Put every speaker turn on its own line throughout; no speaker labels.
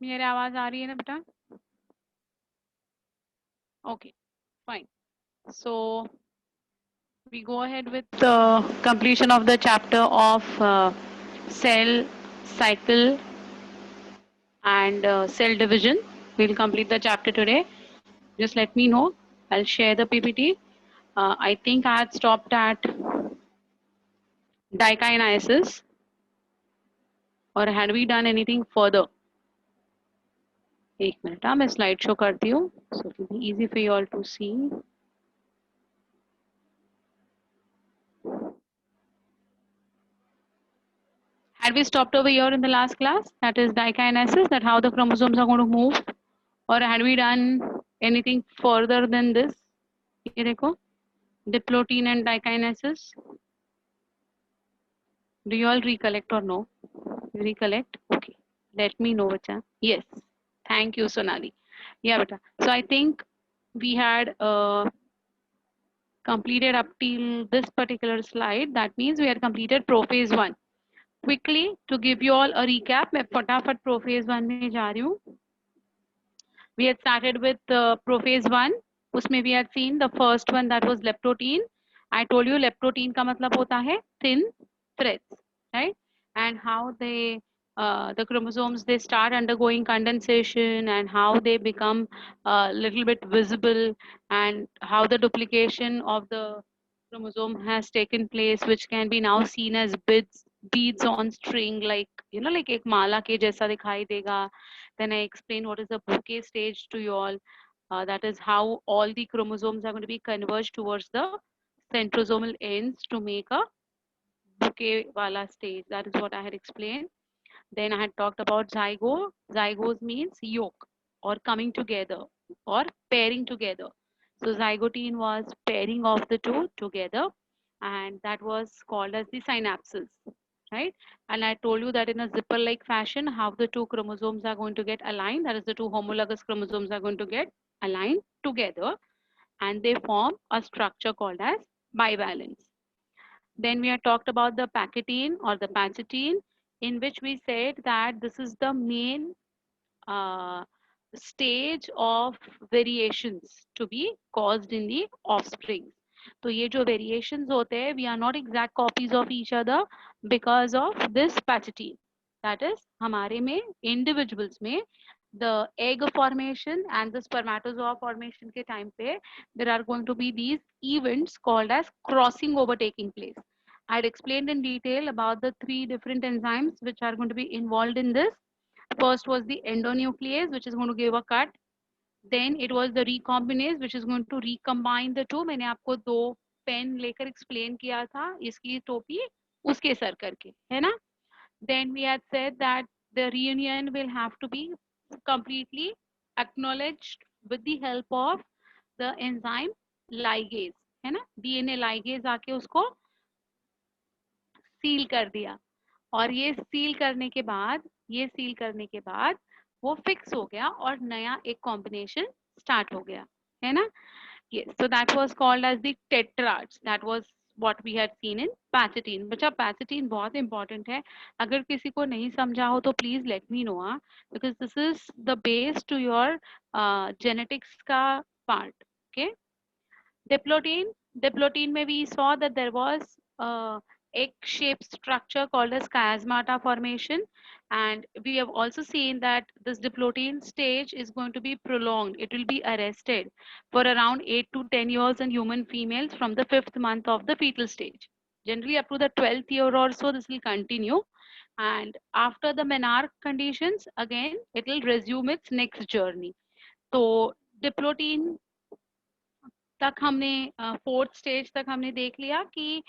मेरे आवाज आ रही है ना बेटा? Okay, fine. So we go ahead with the completion of the chapter of cell cycle and cell division. We'll complete the chapter today. Just let me know. I'll share the PPT. I think I had stopped at dikynesis, or had we done anything further? एक minute मैं slide show करती हूँ, so it will be easy for you all to see. Had we stopped over here in the last class, that is dikinesis, that how the chromosomes are going to move, or had we done anything further than this? ये देखो, diplotin and dikinesis. Do you all recollect or no? You recollect? Okay. Let me know, bacha. Yes. Thank you, Sonali. Yeah, beta. So I think we had completed up till this particular slide. That means we had completed prophase 1. Quickly, to give you all a recap, मैं फटाफट prophase 1 में जा रही हूँ. We had started with prophase 1. उसमें we had seen the first one, that was leptotin. I told you leptotin का मतलब होता है thin threads, right? And how they the chromosomes, they start undergoing condensation, and how they become a little bit visible, and how the duplication of the chromosome has taken place, which can be now seen as beads on string, like like एक माला के जैसा दिखाई देगा. Then I explain what is the bouquet stage to you all. That is how all the chromosomes are going to be converged towards the centrosomal ends to make a bouquet wala stage. That is what I had explained. Then I had talked about zygote. Zygote means yolk, or coming together, or pairing together. So zygotine was pairing of the two together, and that was called as the synapses, right? And I told you that in a zipper-like fashion, how the two chromosomes are going to get aligned. That is, the two homologous chromosomes are going to get aligned together, and they form a structure called as bivalence. Then we had talked about the pachytene or the pachytene, in which we said that this is the main uh, stage of variations to be caused in the offspring. तो ये जो variations होते हैं, we are not exact copies of each other because of this pachytene. That is, हमारे में individuals में the egg formation and the spermatozoa formation के time पे there are going to be these events called as crossing over taking place. I had explained in detail about the 3 different enzymes which are going to be involved in this. First was the endonuclease, which is going to give a cut. Then it was the recombinase, which is going to recombine the two. मैंने आपको 2 pen लेकर explain किया था, इसकी टोपी उसके sir करके, है ना? Then we had said that the reunion will have to be completely acknowledged with the help of the enzyme ligase, है ना? DNA ligase आके उसको सील कर दिया, और ये सील करने के बाद वो फिक्स हो गया, और नया एक कॉम्बिनेशन स्टार्ट हो गया, है ना? Yes, so that was called as the tetrads. That was what we had seen in pachytene. बच्चा pachytene बहुत important है. अगर किसी को नहीं समझा हो तो please let me know, because this is the base to your genetics का part. Okay. Diplotin में we saw that there was a egg-shaped structure called as chiasmata formation, and we have also seen that this diplotin stage is going to be prolonged. It will be arrested for around 8 to 10 years in human females from the 5th month of the fetal stage. Generally, up to the 12th year or so, this will continue. And after the menarche conditions, again, it will resume its next journey. So, diplotin तक हमने 4th stage तक हमने देख लिया कि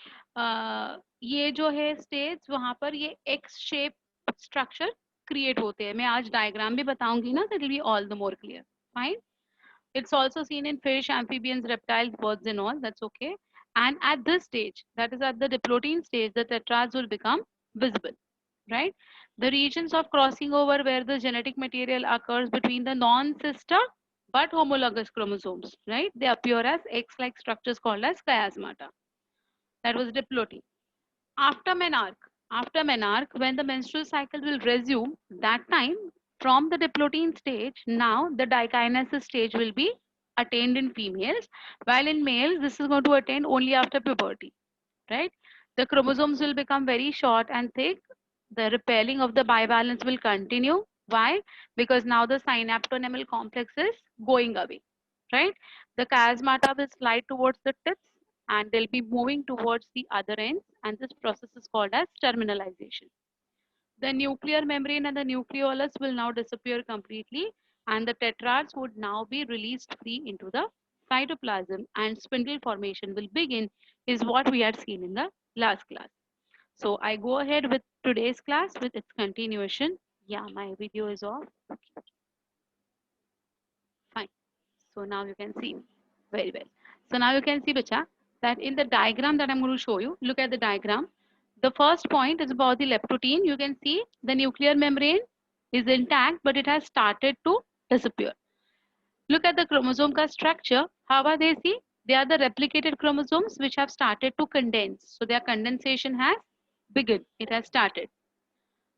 ये जो है स्टेज, वहां पर ये एक्स शेप स्ट्रक्चर क्रिएट होते हैं. मैं आज डायग्राम भी बताऊंगी ना, that will be all the more clear. Fine. It's also seen in fish, amphibians, reptiles, birds and all. That's okay. And at this stage, that is at the diplotin stage, the tetrads will become visible, right? The regions of crossing over where the genetic material occurs between the non-sister but homologous chromosomes, right? They appear as X-like structures called as chiasmata. That was diplotin. After menarche, when the menstrual cycle will resume, that time From the diplotin stage, now the dikinesis stage will be attained in females, while in males, this is going to attain only after puberty, right? The chromosomes will become very short and thick. The repelling of the bivalence will continue. Why? Because now the synaptonemal complex is going away, right? The chiasmata will slide towards the tips and they'll be moving towards the other ends, and this process is called as terminalization. The nuclear membrane and the nucleolus will now disappear completely, and the tetrads would now be released free into the cytoplasm, and spindle formation will begin, is what we had seen in the last class. So I go ahead with today's class with its continuation. Yeah, my video is off. Okay, fine. So now you can see me very well. So now you can see, Bacha, that in the diagram that I'm going to show you, look at the diagram. The first point is about the leptotin. You can see the nuclear membrane is intact, but it has started to disappear. Look at the chromosome ka structure. How are they? See, they are the replicated chromosomes which have started to condense. So their condensation has begun. It has started.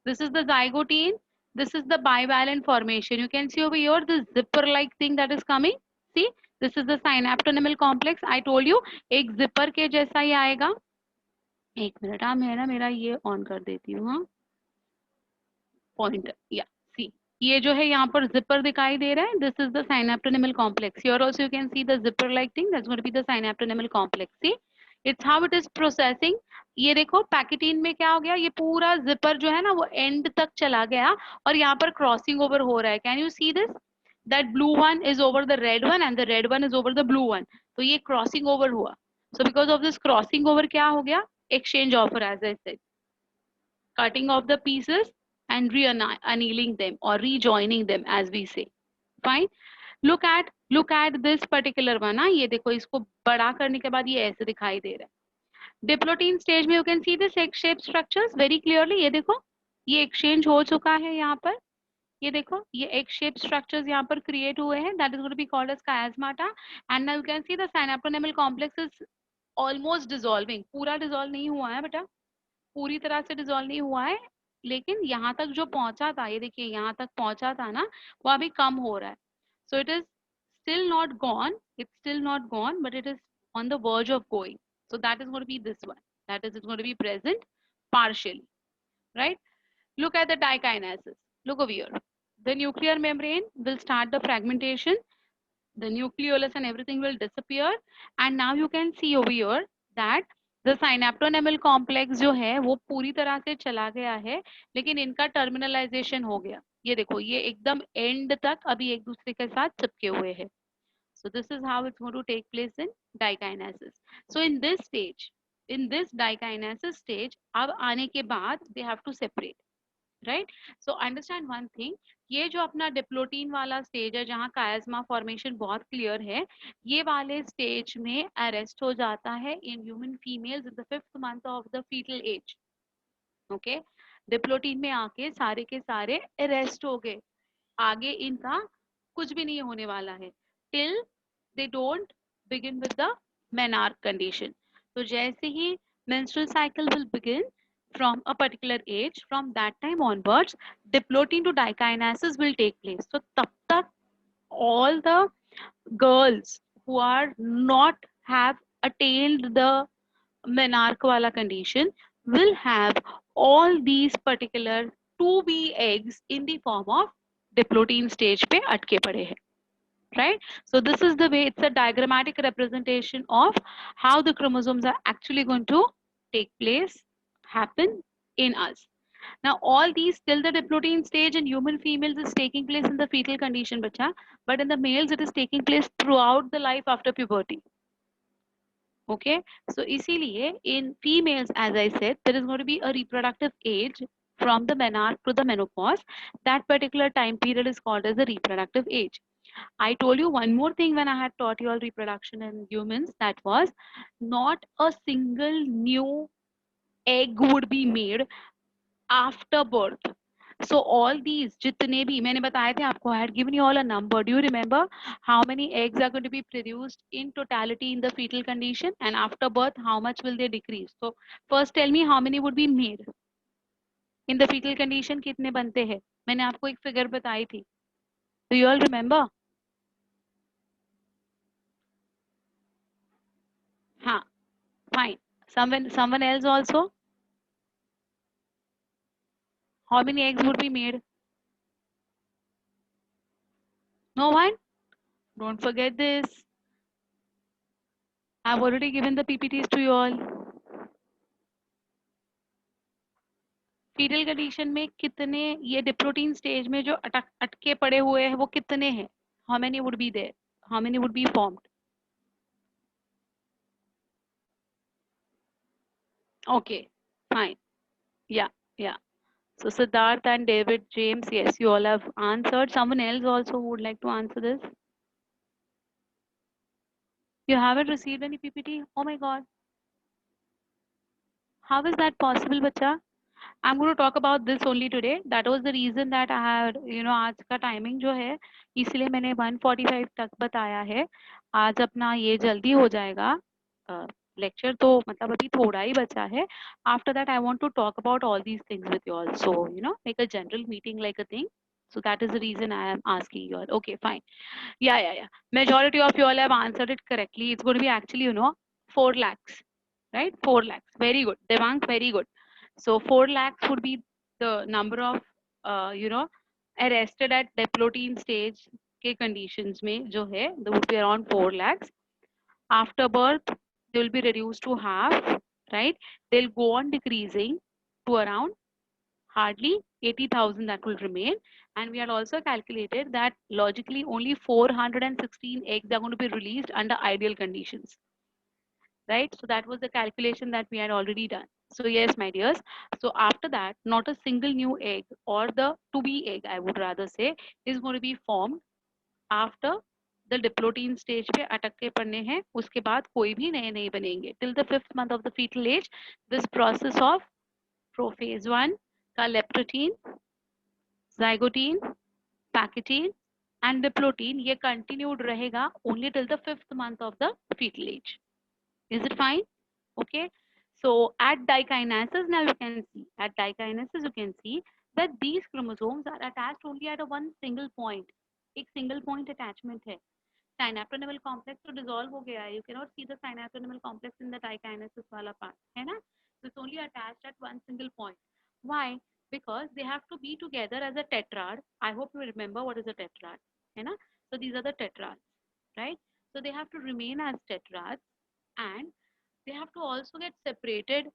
This is the zygotine. This is the bivalent formation. You can see over here the zipper-like thing that is coming. See, this is the synaptonemal complex. I told you, एक zipper के जैसा ही आएगा. एक minute, हाँ मैं ना मेरा ये ऑन कर देती हूँ. हाँ, पॉइंटर. या सी, ये जो है यहाँ पर जिपर दिखाई दे रहा है. This is the synaptonemal complex. Here also you can see the zipper like thing, that's going to be the synaptonemal complex. See, it's how it is processing. ये देखो पैकेटीन में क्या हो गया, ये पूरा जिपर जो है ना वो एंड तक चला गया और यहाँ पर क्रॉसिंग ओवर हो रहा है. Can you see this, that blue one is over the red one and the red one is over the blue one. तो ये क्रॉसिंग ओवर हुआ. So because of this crossing over क्या हो गया, exchange offer, as I said, cutting off the pieces and re-annealing them or rejoining them, as we say. Fine. Look at this particular one. हाँ, ये देखो, इसको बड़ा करने के बाद ये ऐसे दिखाई दे रहा है. डिप्लोटीन स्टेज में you can see this egg shape structures very clearly. ये देखो, ये एक्सचेंज हो चुका है यहाँ पर. ये देखो, ये एग शेप स्ट्रक्चर्स यहाँ पर क्रिएट हुए हैं. That is going to be called as chiasmata. And now you can see the synaptonemal complex is almost dissolving. पूरा डिसॉल्व नहीं हुआ है बेटा, पूरी तरह से डिसॉल्व नहीं हुआ है, लेकिन यहाँ तक जो पहुंचा था, ये देखिए यहाँ तक पहुंचा था ना, वो अभी कम हो रहा है. So it is still not gone, it's still not gone, but it is on the verge of going. So that is going to be this one, that is it's going to be present partially, right? Look at the dikinases. Look over here. The nuclear membrane will start the fragmentation, the nucleolus and everything will disappear, and now you can see over here that the synaptonemal complex जो है वो पूरी तरह से चला गया है, लेकिन इनका टर्मिनलाइजेशन हो गया. ये देखो, ये एकदम एंड तक अभी एक दूसरे के साथ चिपके हुए हैं. So this is how it's going to take place in dikinases. So in this stage, in this dikinases stage, अब आने के बाद they have to separate. Right. So understand one thing, ये जो अपना डिप्लोटीन वाला स्टेज है जहाँ कायस्मा फॉर्मेशन बहुत क्लियर है, ये वाले स्टेज में अरेस्ट हो जाता है in human females in the 5th month of the fetal age. Okay, diplotene में आके सारे के सारे अरेस्ट हो गए. आगे इनका कुछ भी नहीं होने वाला है till they don't begin with the menarche condition. तो जैसे ही menstrual cycle will begin from a particular age, from that time onwards, diplotin to dikinases will take place. So tab tak all the girls who are not have attained the menarche wala condition will have all these particular 2B eggs in the form of diplotin stage पे अटके पड़े हैं. Right? So this is the way, it's a diagrammatic representation of how the chromosomes are actually going to take place, happen in us. Now all these till the diplotin stage in human females is taking place in the fetal condition, bacha, but in the males it is taking place throughout the life after puberty. Okay, so इसीलिए in females, as I said, there is going to be a reproductive age from the menarche to the menopause. That particular time period is called as the reproductive age. I told you one more thing when I had taught you all reproduction in humans, that was not a single new egg would be made after birth. So all these जितने भी मैंने बताए थे आपको, I had given you all a number. Do you remember how many eggs are going to be produced in totality in the fetal condition, and after birth how much will they decrease? So first tell me how many would be made in the fetal condition. कितने बनते हैं? मैंने आपको एक figure बताई थी, do you all remember? हाँ, fine. Someone else also? How many eggs would be made? No one? Don't forget this. I've already given the PPTs to you all. Fetal condition में कितने, ये डिप्लोटीन स्टेज में जो अटके पड़े हुए हैं वो कितने हैं? How many would be there? How many would be formed? Okay, fine. Yeah, yeah. So Siddharth and David, James, yes, you all have answered. Someone else also would like to answer this. You haven't received any PPT? Oh my God. How is that possible, bacha? I'm going to talk about this only today. That was the reason that I had, आज का timing जो है इसलिए मैंने 1:45 तक बताया है. आज अपना ये जल्दी हो जाएगा लेक्चर, तो मतलब अभी थोड़ा ही बचा है. After that I want to talk about all these things with you all, so make a general meeting like a thing. So that is the reason I am asking you all. Okay, fine. Yeah. Majority of you all have answered it correctly. It's going to be actually, 4 lakhs, right? 4 lakhs. Very good. Devang, very good. So 4 lakhs would be the number of, arrested at diplotin stage के conditions में जो है, there would be around 4 lakhs. After birth, they will be reduced to half, right? They'll go on decreasing to around hardly 80,000 that will remain. And we had also calculated that logically only 416 eggs are going to be released under ideal conditions, right? So that was the calculation that we had already done. So yes, my dears. So after that, not a single new egg or the to be egg, I would rather say, is going to be formed after the diplotin stage पे अटक के पड़ने हैं. उसके बाद कोई भी नए नहीं बनेंगे. Till the 5th month of the fetal age, this process of prophase 1 का leptotene, zygote, pachytene and diplotene ये कंटिन्यूड रहेगा only till the 5th month of the fetal age. Is it fine? Okay. So at dikinesis, now you can see, at dikinesis you can see that these chromosomes are attached only at a one single point. एक single point attachment है. Synaptonemal complex तो dissolve हो गया है. You cannot see the synaptonemal complex in the dikinesis वाला part, है ना? So it's only attached at one single point. Why? Because they have to be together as a tetrad. I hope you remember what is a tetrad, है ना? So these are the tetrads, right? So they have to remain as tetrads, and they have to also get separated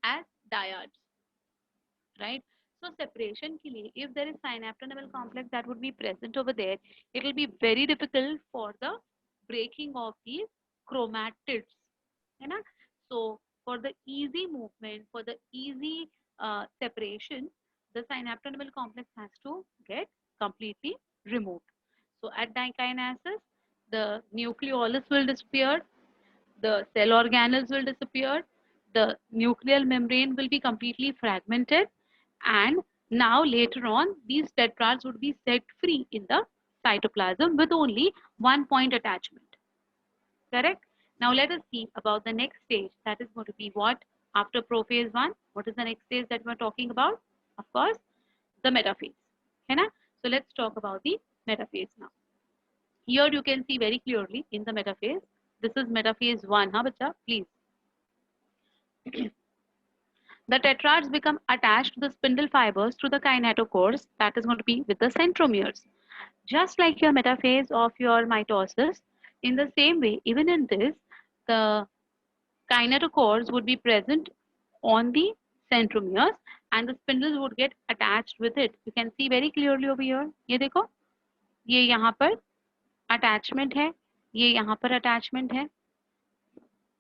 as dyads, right? So separation के लिए, if there is synaptonemal complex that would be present over there, it will be very difficult for the breaking of these chromatids, है ना? So for the easy movement, for the easy separation, the synaptonemal complex has to get completely removed. So at dikinesis, the nucleolus will disappear, the cell organelles will disappear, the nuclear membrane will be completely fragmented, and now later on these tetrads would be set free in the cytoplasm with only one point attachment. Correct? Now let us see about the next stage, that is going to be what? After prophase 1, what is the next stage that we are talking about? Of course, the metaphase. है ना? So let's talk about the metaphase now. Here you can see very clearly in the metaphase. This is metaphase 1, huh, bacha? Please. The tetrads become attached to the spindle fibers through the kinetochores, that is going to be with the centromeres. Just like your metaphase of your mitosis, in the same way, even in this, the kinetochores would be present on the centromeres and the spindles would get attached with it. You can see very clearly over here. ये देखो, ये यहाँ पर attachment है, ये यहाँ पर attachment है,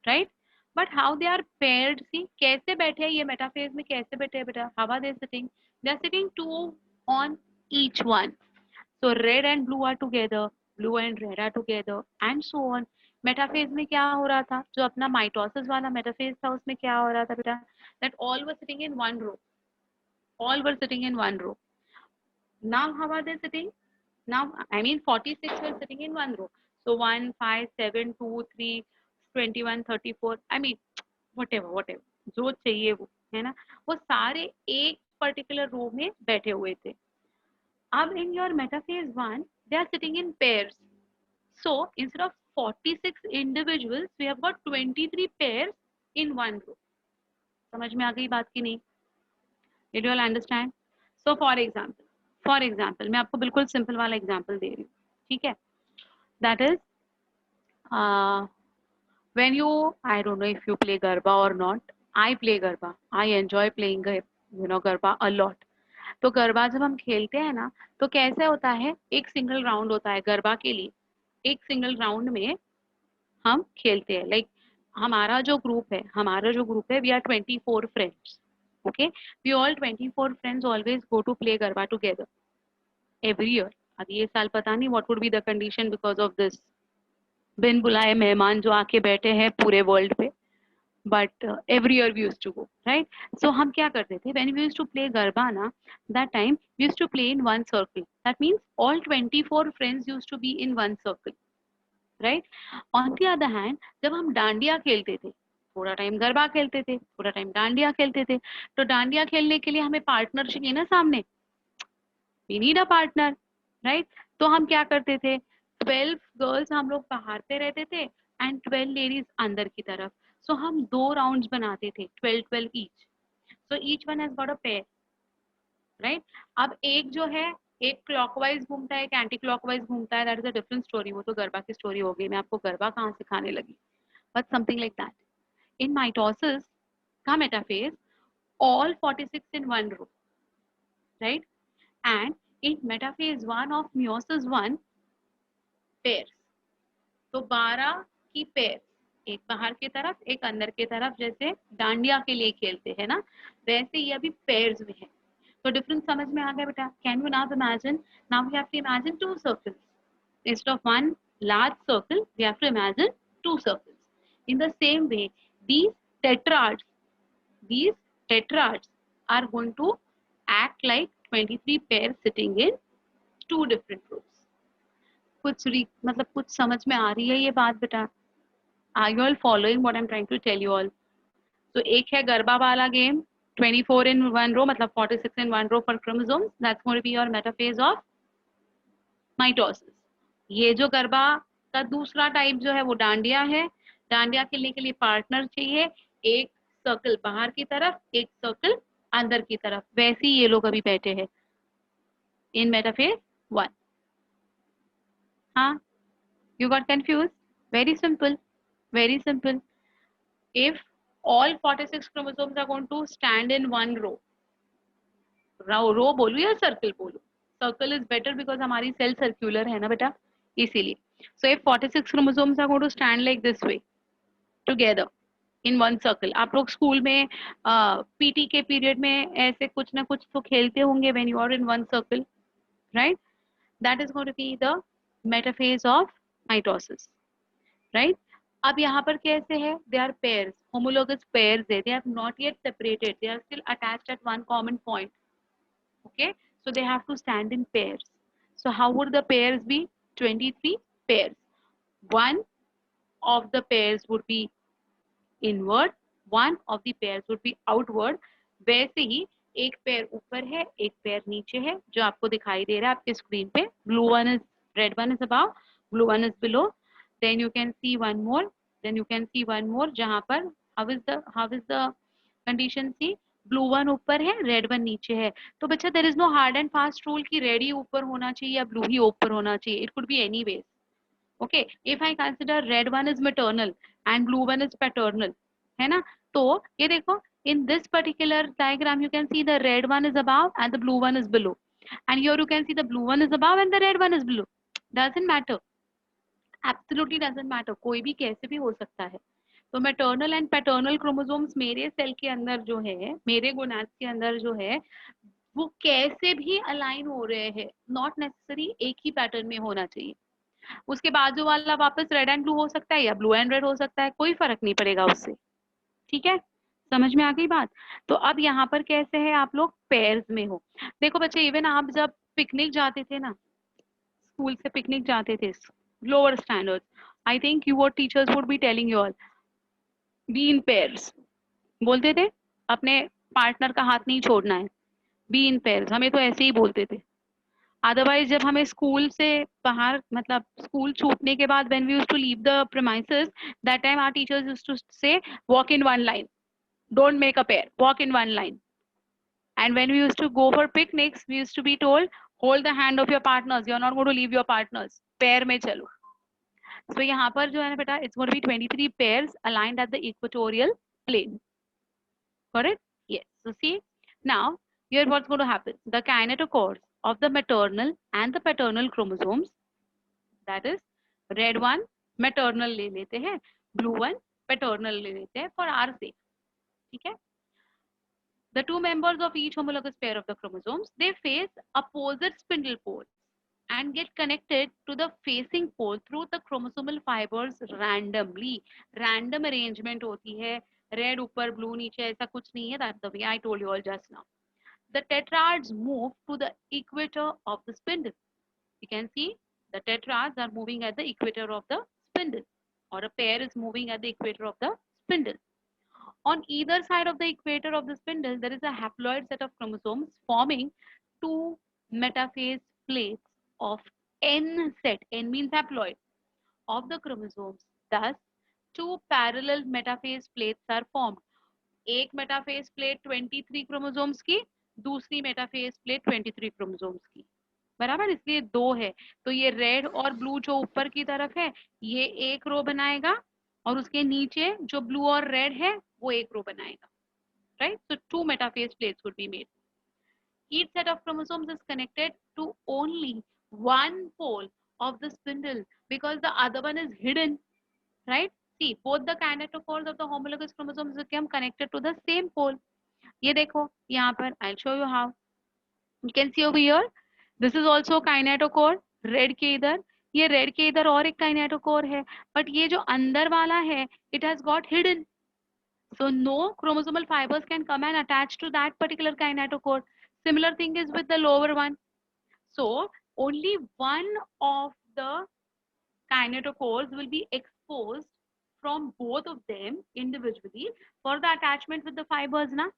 right? But how they are paired, see, कैसे बैठे हैं ये मेटाफेज में, कैसे बैठे हैं बेटा? How are they sitting? They are sitting two on each one. So red and blue are together, blue and red are together, and so on. Metaphase में क्या हो रहा था? जो अपना माइटोसिस वाला मेटाफेज था उसमें क्या हो रहा था बेटा? That all were sitting in one row. All were sitting in one row. Now how are they sitting? Now I mean 46 were sitting in one row. So 1, 5, 7, 2, 3, 21, 34. I mean whatever जो चाहिए वो, है ना? वो सारे एक पर्टिकुलर रो में बैठे हुए थे. अब in your metaphase 1 they are sitting in pairs, so instead of 46 individuals we have got 23 pairs in one row. समझ में आ गई बात की नहीं? Did you all understand? So for example मैं आपको बिल्कुल सिंपल वाला एग्जांपल दे रही हूँ, ठीक है? That is when you, I don't know if you play garba or not. I play garba. I enjoy playing garba a lot. तो गरबा जब हम खेलते हैं ना, तो कैसे होता है, एक सिंगल राउंड होता है गरबा के लिए। एक सिंगल राउंड में हम खेलते हैं, लाइक हमारा जो ग्रुप है we are 24 friends, okay, we all 24 friends always go to play garba together every year. अब ये साल पता नहीं what would be the condition because of this बिन बुलाए मेहमान जो आके बैठे हैं पूरे वर्ल्ड पे, but every year we used to go, right? So हम क्या करते थे, when we used to play garba na, that time we used to play in one circle. That means all 24 friends used to be in one circle, right? On the other hand जब हम डांडिया खेलते थे, थोड़ा time garba खेलते थे, थोड़ा time dandiya खेलते थे, तो डांडिया खेलने के लिए हमें पार्टनर चाहिए ना सामने, we need a partner, right? तो हम क्या करते थे, 12 गर्ल्स हम लोग बाहर पे रहते थे एंड 12 लेडीज अंदर की तरफ। सो हम 2 राउंड्स बनाते थे, 12-12 each, so each one has got a pair, right? अब एक जो है, एक क्लॉकवाइज घूमता है, एक एंटी क्लॉकवाइज घूमता है, that is a different story, वो तो गरबा की स्टोरी हो गई, मैं आपको गरबा कहाँ सिखाने लगी, but something like that. In mitosis का metaphase all 46 in one row, right? And in metaphase 1 of meiosis 1 pairs, तो 12 की पेयर, एक बाहर की तरफ एक अंदर की तरफ, जैसे डांडिया के लिए खेलते हैं ना, वैसे ही अभी पेयर्स में है। तो डिफरेंस समझ में आ गया बेटा? Can you now imagine? Now we have to imagine two circles instead of one large circle, we have to imagine two circles. In the same way, these tetrads these tetrads are going to act like 23 pairs sitting in two different rows. मतलब कुछ समझ में आ रही है ये बात बेटा? Are you all following what I'm trying to tell you all? So एक है गरबा वाला गेम, 24 in one row, मतलब 46 in one row for chromosomes. That's going to be your metaphase of mitosis. ये जो गरबा का दूसरा टाइप जो है वो डांडिया है। डांडिया खेलने के लिए पार्टनर चाहिए, एक सर्कल बाहर की तरफ, एक सर्कल अंदर की तरफ, वैसे ही ये लोग अभी बैठे हैं इन मेटाफेज 1। हाँ, you got confused? Very simple, very simple. If all 46 chromosomes are going to stand in one row, रो बोलू या सर्कल बोलू? सर्कल इज बेटर बिकॉज हमारी सेल सर्क्यूलर है ना बेटा, इसीलिए। So if 46 chromosomes are going to stand like this way together in one circle, आप लोग स्कूल में पीटी के पीरियड में ऐसे कुछ ना कुछ तो खेलते होंगे when you are in one circle, right? That is going to be the metaphase of mitosis, right? अब यहाँ पर कैसे है, they are pairs, homologous pairs है, they have not yet separated, they are still attached at one common point, okay? So they have to stand in pairs. So how would the pairs be? 23 pairs. One of the pairs would be inward, one of the pairs would be outward. वैसे ही एक pair ऊपर है, एक pair नीचे है, जो आपको दिखाई दे रहा है आपके स्क्रीन पे। Blue one is, red one is above, blue one is below, then you can see one more, then you can see one more, जहाँ पर how is the condition? see, blue one ऊपर है, red one नीचे है। तो बच्चा there is no hard and fast rule कि red ही ऊपर होना चाहिए या ब्लू ही ऊपर होना चाहिए, it could be any ways, okay? If I consider red one is maternal and blue one is paternal, है ना? तो ये देखो, in this particular diagram you can see the red one is above and the blue one is below, and here you can see the blue one is above and the red one is below. Doesn't matter, absolutely doesn't matter, कोई भी कैसे भी हो सकता है। तो maternal and paternal chromosomes मेरे cell के अंदर जो है, मेरे गोनाड्स के अंदर जो है, वो कैसे भी अलाइन हो रहे हैं, नॉट नेसेसरी एक ही पैटर्न में होना चाहिए। उसके बाजू वाला वापस रेड एंड ब्लू हो सकता है या ब्लू एंड रेड हो सकता है, कोई फर्क नहीं पड़ेगा उससे, ठीक है? समझ में आ गई बात? तो अब यहाँ पर कैसे है, आप लोग पेयर्स में हो। देखो बच्चे, इवन आप जब पिकनिक जाते थे ना, स्कूल से पिकनिक जाते थे, lower standard, I think you और teachers would be telling you all be in pairs, बोलते थे अपने पार्टनर का हाथ नहीं छोड़ना है, बी इन पेयर्स, हमें तो ऐसे ही बोलते थे। अदरवाइज जब हमें स्कूल से बाहर मतलब स्कूल छूटने के बाद when we used to leave the premises, that time our teachers used to say walk in one line, don't make a pair, walk in one line. And when we used to go for picnics, we used to be told hold the hand of your partners, you're not going to leave your partners, pair में चलो. So यहाँ पर जो है ना बेटा, it's going to be 23 pairs aligned at the equatorial plane. Got it? Yes. So see, now here what's going to happen. The kinetochores of the maternal and the paternal chromosomes, that is red one maternal ले लेते हैं, blue one paternal ले लेते हैं for our sake. ठीक है? The two members of each homologous pair of the chromosomes, they face opposite spindle poles and get connected to the facing pole through the chromosomal fibers randomly. Random arrangement होती है, red ऊपर blue नीचे, ऐसा कुछ नहीं है. That's the way I told you all just now. The tetrads move to the equator of the spindle. You can see the tetrads are moving at the equator of the spindle, or a pair is moving at the equator of the spindle. On either side of the equator of the spindle, there is a haploid set of chromosomes forming two metaphase plates of N set. N means haploid of the chromosomes. Thus, two parallel metaphase plates are formed. एक metaphase plate 23 chromosomes की, दूसरी metaphase plate 23 chromosomes की. बराबर, इसलिए दो है. तो ये रेड और ब्लू जो ऊपर की तरफ है, ये एक रो बनाएगा, और उसके नीचे जो ब्लू और रेड है वो एक रो बनाएगा. Right? So to metaphase plates would be made. Each set of chromosomes is connected to only one pole of the spindle because the other one is hidden. Right? See, both the kinetochores of the homologous chromosomes become connected to the same pole. ये देखो यहाँ पर, I'll show you how. You can see over here, this is also kinetochore, red के इधर, ये red के इधर और एक kinetochore है, but ये जो अंदर वाला है, it has got hidden. So no chromosomal fibers can come and attach to that particular kinetochore. Similar thing is with the lower one. So only one of the kinetochores will be exposed from both of them individually for the attachment with the fibers ना.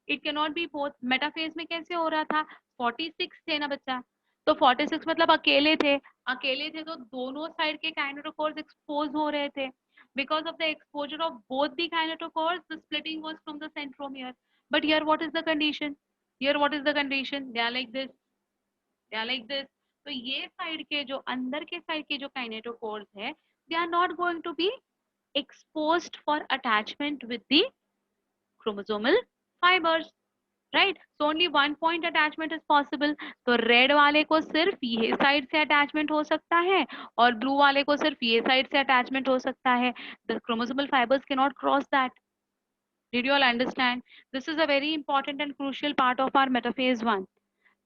It cannot be both. Metaphase में कैसे हो रहा था, 46 थे ना बच्चा, तो 46 मतलब अकेले थे, तो दोनों साइड के kinetochores एक्सपोज हो रहे थे. Because of the exposure of both the kinetochores, the splitting was from the centromere. But here what is the condition? Here what is the condition? They are like this. They are like this. तो ये side के जो अंदर के side के जो kinetochores है, they are not going to be exposed for attachment with the chromosomal fibers. Right? So only one point attachment is possible. तो रेड वाले को सिर्फ ये साइड से अटैचमेंट हो सकता है, और ब्लू वाले को सिर्फ ये साइड से अटैचमेंट हो सकता है. The chromosomal fibres can not cross that. Did you all understand? This is a very important and crucial part of our metaphase 1.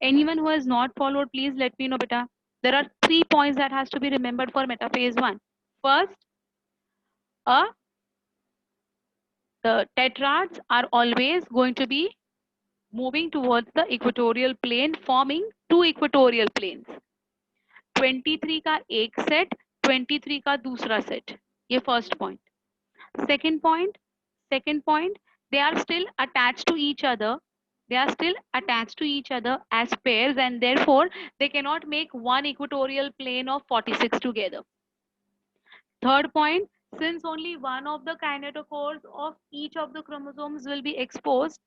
Anyone who has not followed, please let me know, beta. There are 3 points that has to be remembered for metaphase 1. First, the tetrads are always going to be moving towards the equatorial plane, forming two equatorial planes. 23 का एक set, 23 का दूसरा set. ये first point. Second point, they are still attached to each other. They are still attached to each other as pairs, and therefore they cannot make one equatorial plane of 46 together. Third point, since only one of the kinetochores of each of the chromosomes will be exposed,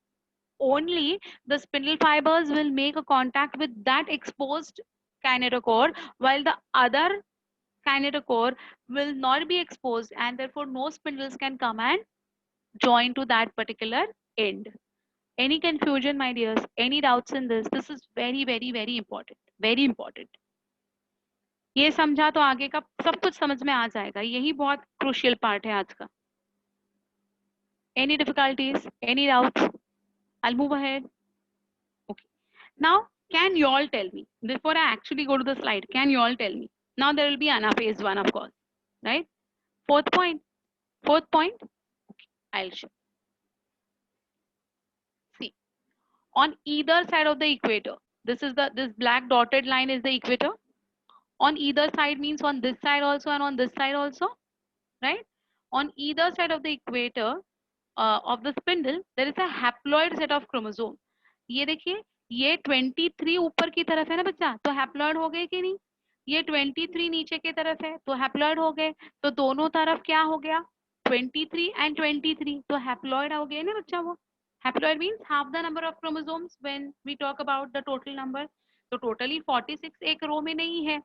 only the spindle fibers will make a contact with that exposed kinetochore, while the other kinetochore will not be exposed, and therefore no spindles can come and join to that particular end. Any confusion, my dears? Any doubts in this? This is very, very, very important. Very important. ये समझा तो आगे का सब कुछ समझ में आ जाएगा. यही बहुत क्रूशियल पार्ट है आज का. Any difficulties? Any doubts? I'll move ahead. Okay. Now, can you all tell me, before I actually go to the slide, can you all tell me? Now there will be anaphase 1, of course, right? Fourth point. Okay, I'll show. See, on either side of the equator, this black dotted line is the equator. On either side means on this side also and on this side also, right? On either side of the equator of the spindle, there is a haploid set of chromosomes. ये देखिए, ये 23 ऊपर की तरफ है ना बच्चा, तो हैप्लॉइड हो गए कि नहीं? ये 23 नीचे की तरफ है तो हैप्लॉइड हो गए, तो दोनों तरफ क्या हो गया? 23 एंड 23, तो हैप्लॉइड हो गए ना बच्चा वो। Haploid means half the number of chromosomes when we talk about the total number. तो टोटली 46 एक रो में नहीं है,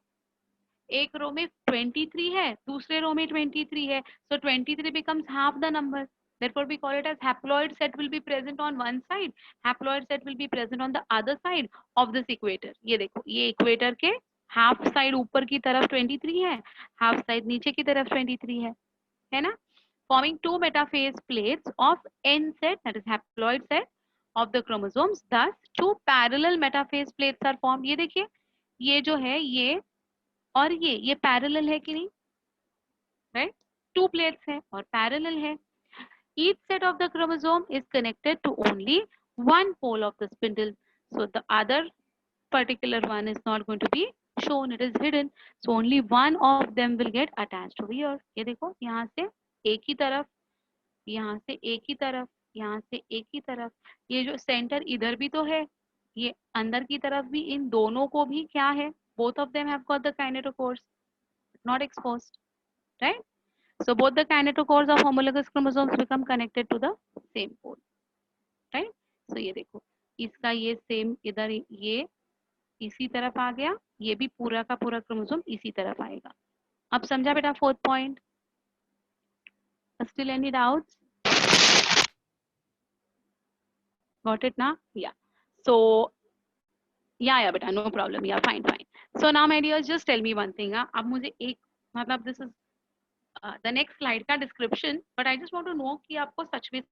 एक रो में 23 है, दूसरे रो में 23 है, so 23 becomes half the number. Therefore we call it as haploid set will be present on one side, haploid set will be present on the other side of this equator. ये देखो, ये इक्वेटर के half side ऊपर की तरफ 23 है, half side नीचे की तरफ 23 है ना? Forming two metaphase plates of N set, that is haploid set of the chromosomes. Thus two parallel metaphase plates are formed. ये देखिए, ये जो है ये और ये पैरेलल है कि नहीं? राइट, टू प्लेट्स है और पैरेलल है। each set of the chromosome is connected to only one pole of the spindle, so the other particular one is not going to be shown, it is hidden, so only one of them will get attached over here. ये देखो, यहाँ से एक ही तरफ, यहाँ से एक ही तरफ, यहाँ से एक ही तरफ, ये जो सेंटर इधर भी तो है, ये अंदर की तरफ भी, इन दोनों को भी क्या है? both of them have got the kinetochores not exposed, right? So both the kinetochores of homologous chromosomes become connected to the same pole, right? So ये देखो, इसका ये सेम इधर ये इसी तरफ आ गया, ये भी पूरा का पूरा क्रोमोसोम इसी तरफ आएगा। अब समझा बेटा fourth point? Still any doubts? Got it ना? Yeah. So yeah beta, no problem. Yeah, fine. So now my dears, just tell me one thing. अब मुझे एक मतलब this is the next slide का description, but I just want to know कि आपको सच में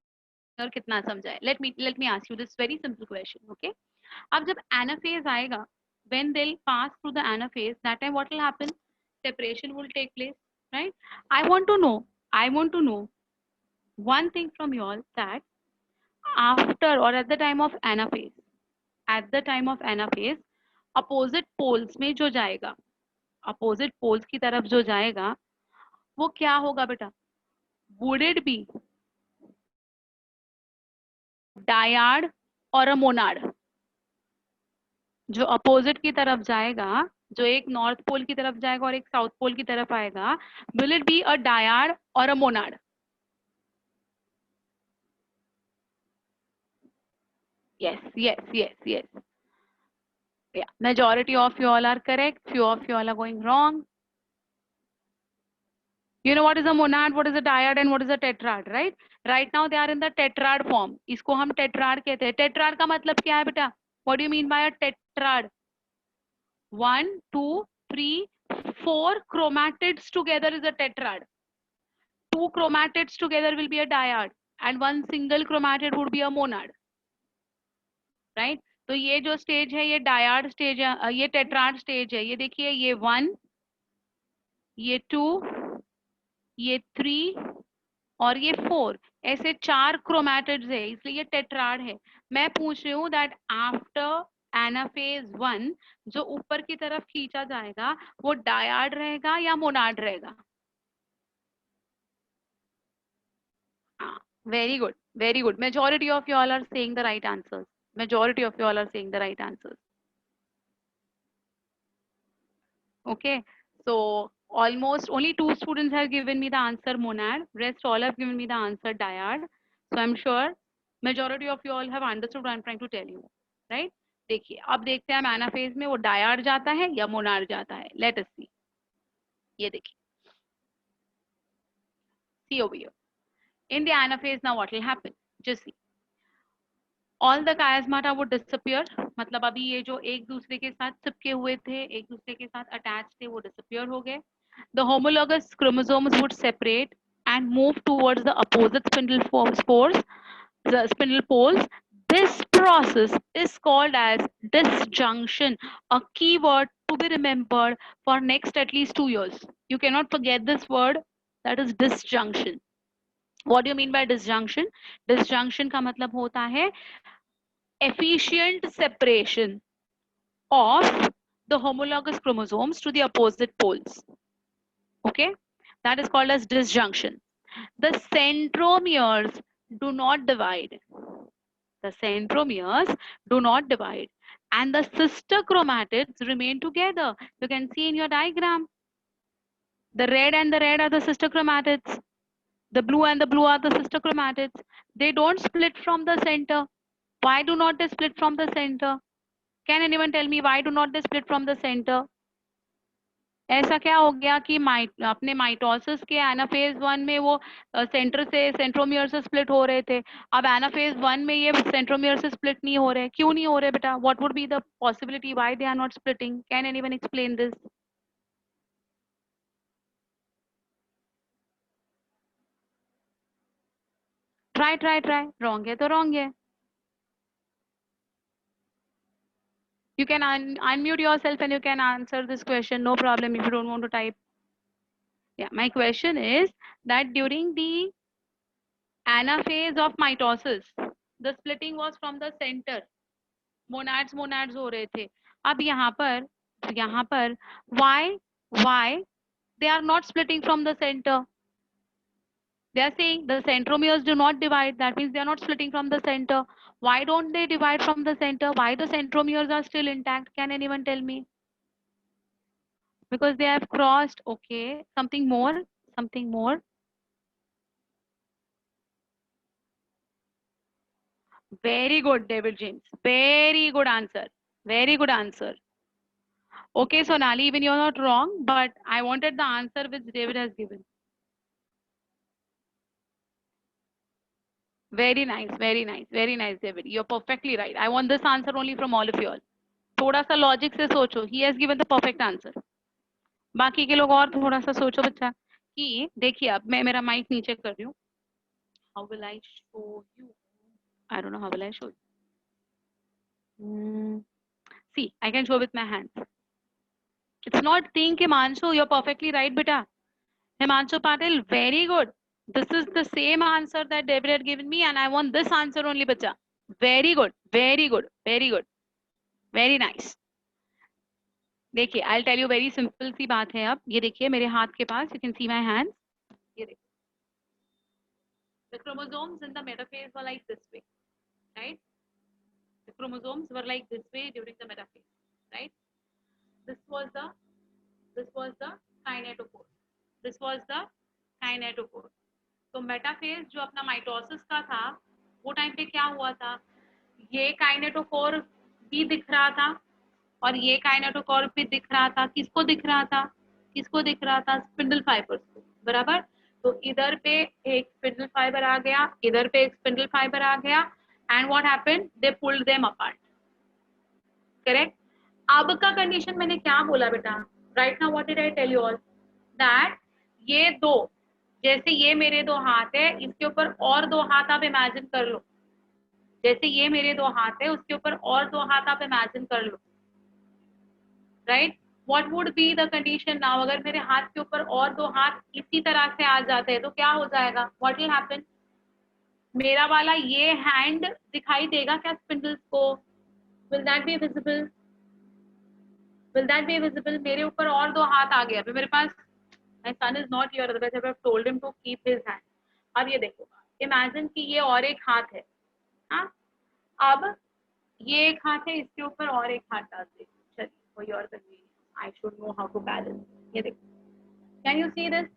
और कितना समझा है। let me ask you this very simple question, okay? अब जब anaphase आएगा, when they'll pass through the anaphase, that time what will happen? Separation will take place, right? I want to know one thing from you all, that after or at the time of anaphase, opposite poles में जो जाएगा, opposite poles की तरफ जो जाएगा, वो क्या होगा बेटा? Would it be डायड और अ मोनाड? जो अपोजिट की तरफ जाएगा, जो एक नॉर्थ पोल की तरफ जाएगा और एक साउथ पोल की तरफ आएगा, will it be a dyad और a monad? Yes. Yeah, majority of you all are correct, few of you all are going wrong. You know what is a monad, what is a dyad and what is a tetrad, right? Right now they are in the tetrad form. इसको हम tetrad कहते हैं। tetrad का मतलब क्या है बेटा? What do you mean by a tetrad? 1 2 3 4 chromatids together is a tetrad. 2 chromatids together will be a dyad and one single chromatid would be a monad, right? तो ये जो स्टेज है ये डायड स्टेज है, ये टेट्राड स्टेज है। ये देखिए, ये 1, ये 2, ये 3 और ये 4, ऐसे 4 क्रोमैटिड्स है, इसलिए ये टेट्राड है। मैं पूछ रही हूँ दैट आफ्टर एनाफेज 1 जो ऊपर की तरफ खींचा जाएगा वो डायड रहेगा या मोनाड रहेगा? Very good. Majority of you all are saying the right answers. Okay. So almost only 2 students have given me the answer monad. Rest all have given me the answer dyad. So I'm sure majority of you all have understood what I'm trying to tell you. Right? देखिए, अब देखते हैं हम anaphase में वो died जाता है या मोनाड जाता है। लेट अस सी। ये देखिए, see over here. In the anaphase now what will happen? Just see. All the chiasmata would disappear. मतलब अभी ये जो एक दूसरे के साथ चिपके हुए थे, एक दूसरे के साथ अटैच थे, वो disappear हो गए। The homologous chromosomes would separate and move towards the opposite spindle poles. This process is called as disjunction, a key word to be remembered for next at least 2 years. You cannot forget this word, that is disjunction. What do you mean by disjunction? Disjunction का मतलब होता है efficient separation of the homologous chromosomes to the opposite poles. Okay, that is called as disjunction. The centromeres do not divide. The centromeres do not divide. and the sister chromatids remain together. You can see in your diagram, the red and the red are the sister chromatids. The blue and the blue are the sister chromatids. They don't split from the center. Why do not they split from the center? Can anyone tell me why do not they split from the center? ऐसा क्या हो गया कि अपने mitosis के anaphase one में वो centre से सेंट्रोमियर से स्प्लिट हो रहे थे, अब एनाफेज वन में ये सेंट्रोमियर से स्प्लिट नहीं हो रहे, क्यों नहीं हो रहे बेटा? What would be the possibility why they are not splitting? Can anyone explain this? Try wrong है तो रॉन्ग है. You can unmute yourself and you can answer this question, no problem if you don't want to type. Yeah, my question is that during the anaphase of mitosis, the splitting was from the center. मोनाड्स हो रहे थे. अब यहाँ पर why they are not splitting from the center? They are saying the centromeres do not divide. That means they are not splitting from the center. Why don't they divide from the center? Why the centromeres are still intact? Can anyone tell me? Because they have crossed. Okay, something more, something more. Very good, David James. Very good answer. Very good answer. Okay, Sonali, even you're not wrong, but I wanted the answer which David has given. Very nice, very nice, very nice, David. You're perfectly right. I want this answer only from all of you all. थोड़ा सा logic से सोचो. He has given the perfect answer. बाकी के लोग और थोड़ा सा सोचो बच्चा कि देखिए अब मैं मेरा माइक नीचे कर रही हूँ. How will I show you? I don't know how will I show you. See, I can show with my hands. It's not think Himanshu, you're perfectly right, beta. Himanshu Patil, very good. This is the same answer that David had given me, and I want this answer only, bacha. Very good, very good, very good, very nice. देखिए, I'll tell you very simple सी बात है. अब ये देखिए मेरे हाथ के पास, you can see my hands. ये देखिए, the chromosomes in the metaphase were like this way, right? The chromosomes were like this way during the metaphase, right? This was the kinetochore. This was the kinetochore. तो metaphase जो अपना mitosis का था, वो time पे क्या हुआ था? ये काइनेटोकोर भी दिख रहा था और ये काइनेटोकोर भी दिख रहा था. किसको दिख रहा था? किसको दिख रहा था? स्पिंडल फाइबर्स को. बराबर. तो इधर पे एक स्पिंडल फाइबर आ गया, इधर पे एक स्पिंडल फाइबर आ गया, and what happened? They pulled them apart. Correct. अब का कंडीशन मैंने क्या बोला बेटा? Right now what did I tell you all? That ये दो, जैसे ये मेरे दो हाथ है, इसके ऊपर और दो हाथ आप इमेजिन कर लो. जैसे ये मेरे दो हाथ है, उसके ऊपर और दो हाथ आप इमेजिन कर लो. Right. What would be the condition now? अगर मेरे हाथ के ऊपर और दो हाथ इसी तरह से आ जाते हैं तो क्या हो जाएगा? What will happen? मेरा वाला ये हैंड दिखाई देगा क्या स्पिंडल्स को? Will that be visible? Will that be visible? मेरे ऊपर और दो हाथ आ गया. मेरे पास, my son is not here, otherwise I would have told him to keep his hand. अब ये देखो, इमेजिन कि ये और एक हाथ है. हाँ, अब ये एक हाथ है, इसके ऊपर और एक हाथ डाल दे. चलिए, for your convenience I should know how to balance. ये देखो, कैन यू सी दिस?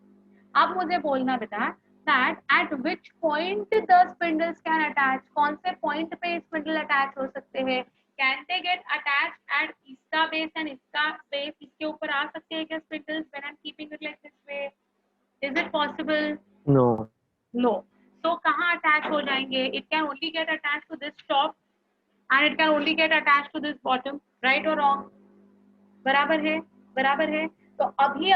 अब मुझे बोलना बेटा that at which point the spindles can attach. कौन से पॉइंट पे स्पिंडल अटैच हो सकते हैं? Can they get attach at इसका बेस एंड इसका बेस? इसके ऊपर आ सकते हैं क्या spindles when I am keeping it like this way? Is it possible?
No.
No. तो कहाँ अटैच हो जाएंगे? It can only get attach to this top and it can only get attach to this bottom. Right और wrong? बराबर है, बराबर है. तो अभी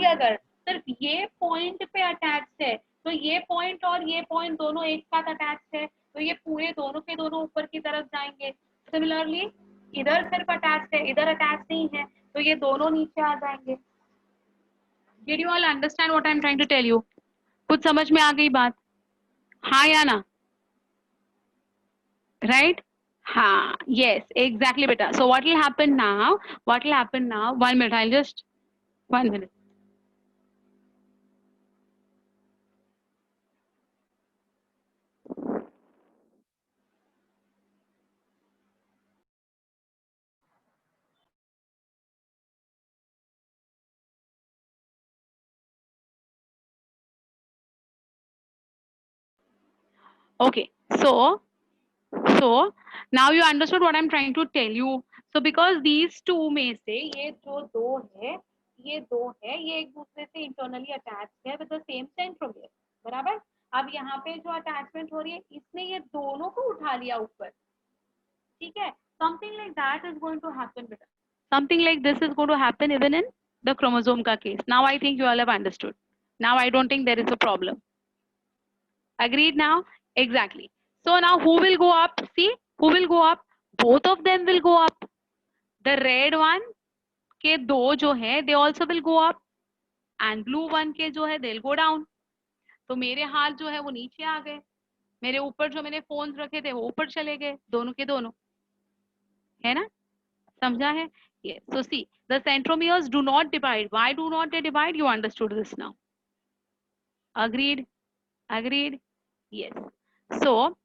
अगर सिर्फ ये पॉइंट पे अटैच है, तो ये पॉइंट और ये पॉइंट दोनों एक साथ अटैच है, तो ये पूरे दोनों के दोनों ऊपर की तरफ जाएंगे. सिमिलरली इधर सिर्फ अटैच है, इधर अटैच नहीं है, तो ये दोनों नीचे आ जाएंगे. Did you all understand what I am trying to tell you? कुछ समझ में आ गई बात? हाँ या ना? राइट. हाँ, yes, exactly beta. So what will happen now? What will happen now? 1 minute, I'll just 1 minute. Okay, so now you understood what I'm trying to tell you. So because these two में से ये जो दो है, ये दो है, ये एक दूसरे से इंटरनली अटैच्ड है विद द सेम सेंट्रोमियर, बराबर. अब यहाँ पे जो अटैचमेंट हो रही है, इसने ये दोनों को उठा लिया ऊपर, ठीक है. Something like that is going to happen with us. Something like this is going to happen even in the chromosome का case. Now I think you all have understood. Now I don't think there is a problem. Agreed now? Exactly. So now who will go up? See, who will go up? Both of them will go up. The red one के दो जो है, they also will go up. And blue one के जो है, they'll go down. तो मेरे हाथ जो है वो नीचे आ गए, मेरे ऊपर जो मैंने फोन रखे थे वो ऊपर चले गए, दोनों के दोनों, है ना? समझा है? Yes. So see, the centromeres do not divide. Why do not they divide? You understood this now. Agreed? Agreed? Yes. So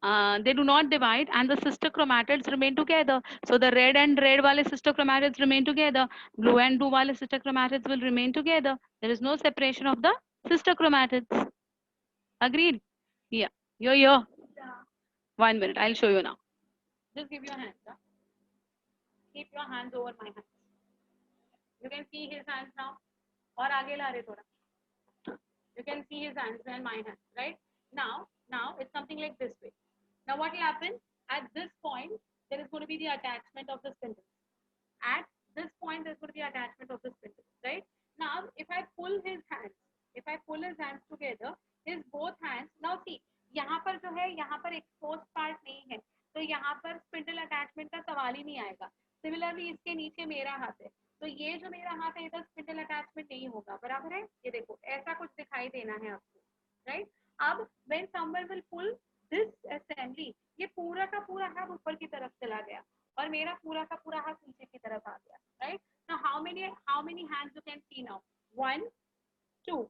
they do not divide and the sister chromatids remain together. So the red and red wale sister chromatids remain together. Blue and blue wale sister chromatids will remain together. There is no separation of the sister chromatids. Agreed? Yeah. Yo. 1 minute. I'll show you now. Just give your hands. Huh? Keep your hands over my hands. You can see his hands now. और आगे ला रहे थोड़ा. You can see his hands and my hands, right? Now it's something like this way. Now what will happen? At this point, there is going to be the attachment of the spindle. At this point, there's going to be attachment of the spindle, right? Now, if I pull his hands together, his both hands, now see, यहाँ पर जो है, यहाँ पर exposed part नहीं है, तो यहाँ पर spindle attachment का सवाल ही नहीं आएगा. Similarly, इसके नीचे मेरा हाथ है, तो ये जो मेरा हाथ है, इधर spindle attachment नहीं होगा, बराबर है? ये देखो, ऐसा कुछ दिखाई देना है आपको, right? अब when someone will pull this assembly, ये पूरा का पूरा हाथ ऊपर की तरफ चला गया और मेरा पूरा का पूरा हाथ नीचे की तरफ आ गया, right? Now how many hands you can see now? 1, 2,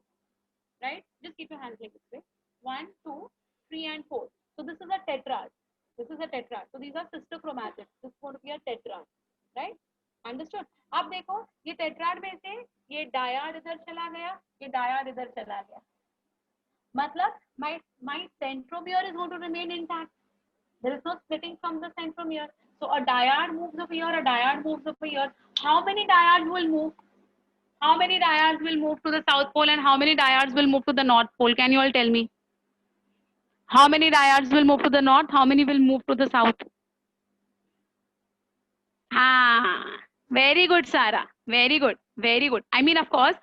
right? Just keep your hands like this way. 1, 2, 3 and 4. So this is a tetrad. So these are sister chromatids. This is going to be a tetrad, right? Understood? अब देखो, ये tetrad में से ये dyad इधर चला गया, ये dyad इधर चला गया. मतलब my centromere is going to remain intact. There is no splitting from the centromere. So a dyad moves over here, a dyad moves over here. How many dyads will move? How many dyads will move to the south pole and how many dyads will move to the north pole? Can you all tell me? How many dyads will move to the north? How many will move to the south? Ah, very good, Sarah. Very good. Very good. I mean, of course,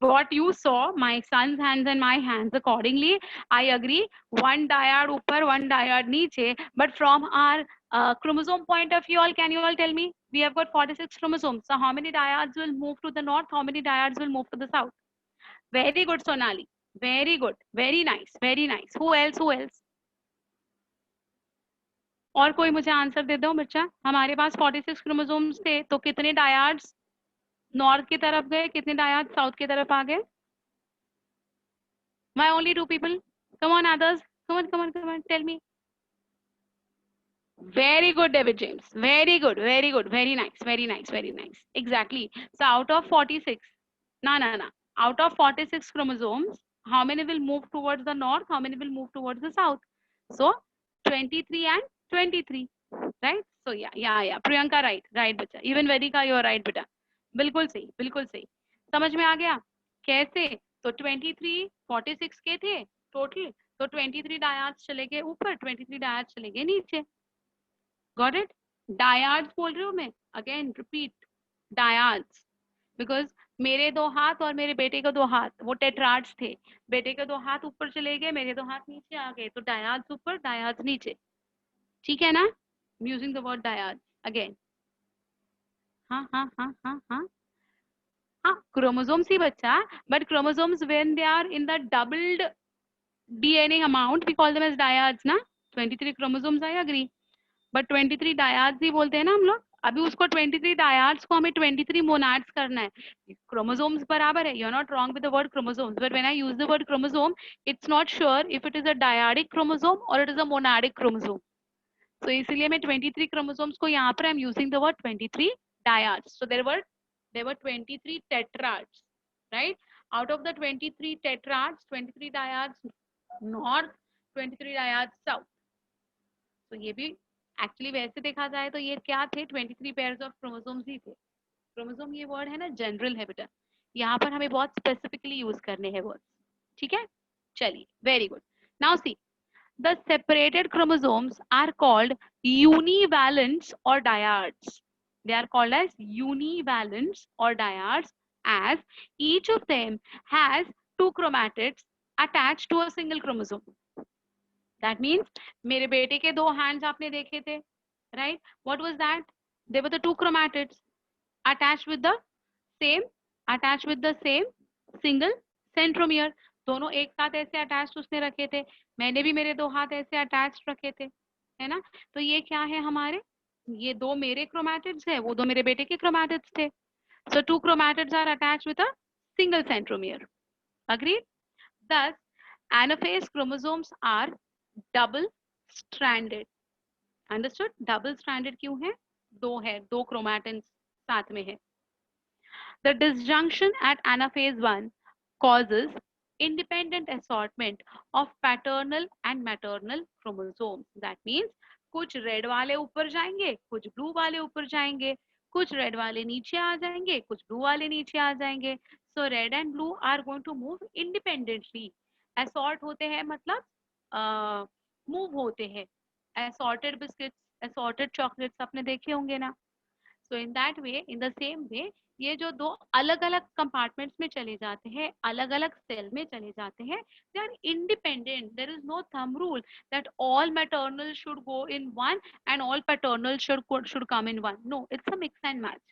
what you saw, my son's hands and my hands, accordingly, I agree. One dyad upar, one dyad niche. But from our chromosome point of view, all can you all tell me? We have got 46 chromosomes. So how many dyads will move to the north? How many dyads will move to the south? Very good, Sonali. Very good. Very nice. Very nice. Who else? Who else? और कोई मुझे answer दे दो बच्चा. हमारे पास 46 chromosomes थे, तो कितने डायाड्स north की तरफ गए, कितने डायाड्स साउथ की तरफ आ गए? Why only 2 people? Come on, others. Come on. Tell me. Very good, David James. Very good. Very nice. Exactly. So out of 46, no. Out of 46 chromosomes, how many will move towards the north? How many will move towards the south? So 23 and 23, right? So yeah. Priyanka, right, बच्चा. Even Vedika, you are right, बेटा. बिल्कुल सही. समझ में आ गया? कैसे? तो 23, 46 के थे टोटल, तो 23 डायाड्स चले गए ऊपर, 23 डायाड्स चले गए नीचे. Got it? डायाड्स बोल रही हूँ मैं, अगेन रिपीट, डायाड्स, बिकॉज मेरे 2 हाथ और मेरे बेटे के 2 हाथ वो टेट्राड्स थे. बेटे के 2 हाथ ऊपर चले गए, मेरे 2 हाथ नीचे आ गए, तो डायाड्स ऊपर, डायाड्स नीचे. ठीक है ना? Using the word dyads again. हाँ, chromosomes ही बच्चा, but chromosomes when they are in the doubled DNA amount, we call them as dyads ना. 23 chromosomes, I agree. But 23 dyads ही बोलते हैं ना हम लोग. अभी उसको 23 dyads को हमें 23 monads करना है. Chromosomes बराबर है. You're not wrong with the word chromosomes, but when I use the word chromosome, it's not sure if it is a dyadic chromosome or it is a monadic chromosome. So इसलिए मैं 23 chromosomes को यहाँ पर I'm using the word 23 dyads. So there were 23 tetrads, right? Out of the 23 tetrads, 23 dyads north, 23 dyad south. तो ये भी actually वैसे देखा जाए तो ये क्या थे, 23 पेयर्स ऑफ क्रोमोसोम्स ही थे। क्रोमोसोम ये वर्ड है ना जनरल है बेटा, यहाँ पर हमें बहुत स्पेसिफिकली यूज करने हैं वर्ड। ठीक है, चलिए very good. Now see the separated chromosomes are called univalents or dyads. They are called as univalents or dyads as each of them has two chromatids attached to a single chromosome. That means मेरे बेटे के दो hands आपने देखे थे, right? What was that? They were the two chromatids attached with the same single centromere. दोनों एक साथ ऐसे अटैच उसने रखे थे, मैंने भी मेरे दो हाथ ऐसे अटैच रखे थे, है ना? तो ये क्या है हमारे, ये दो मेरे क्रोमैटिड्स है, वो दो मेरे बेटे के क्रोमैटिड्स थे. So two chromatids are attached with a single centromere. Agreed? Thus, anaphase chromosomes are double stranded. Understood? Double stranded क्यों है? दो है, दो क्रोमैटिड्स साथ में है. The disjunction at anaphase 1 causes independent assortment of paternal and maternal chromosomes. That means कुछ red वाले ऊपर जाएंगे, कुछ ब्लू वाले ऊपर जाएंगे, कुछ रेड वाले नीचे आ जाएंगे, कुछ ब्लू वाले नीचे आ जाएंगे. So red and blue are going to move independently. Assort होते हैं मतलब move होते हैं. Assorted biscuits, assorted chocolates आपने देखे होंगे ना. So in that way, in the same way, ये जो दो अलग अलग कंपार्टमेंट्स में चले जाते हैं, अलग अलग सेल में चले जाते हैं, they are independent. There is no thumb rule that all maternal should go in one and all paternal should come in one. No, it's a mix and match.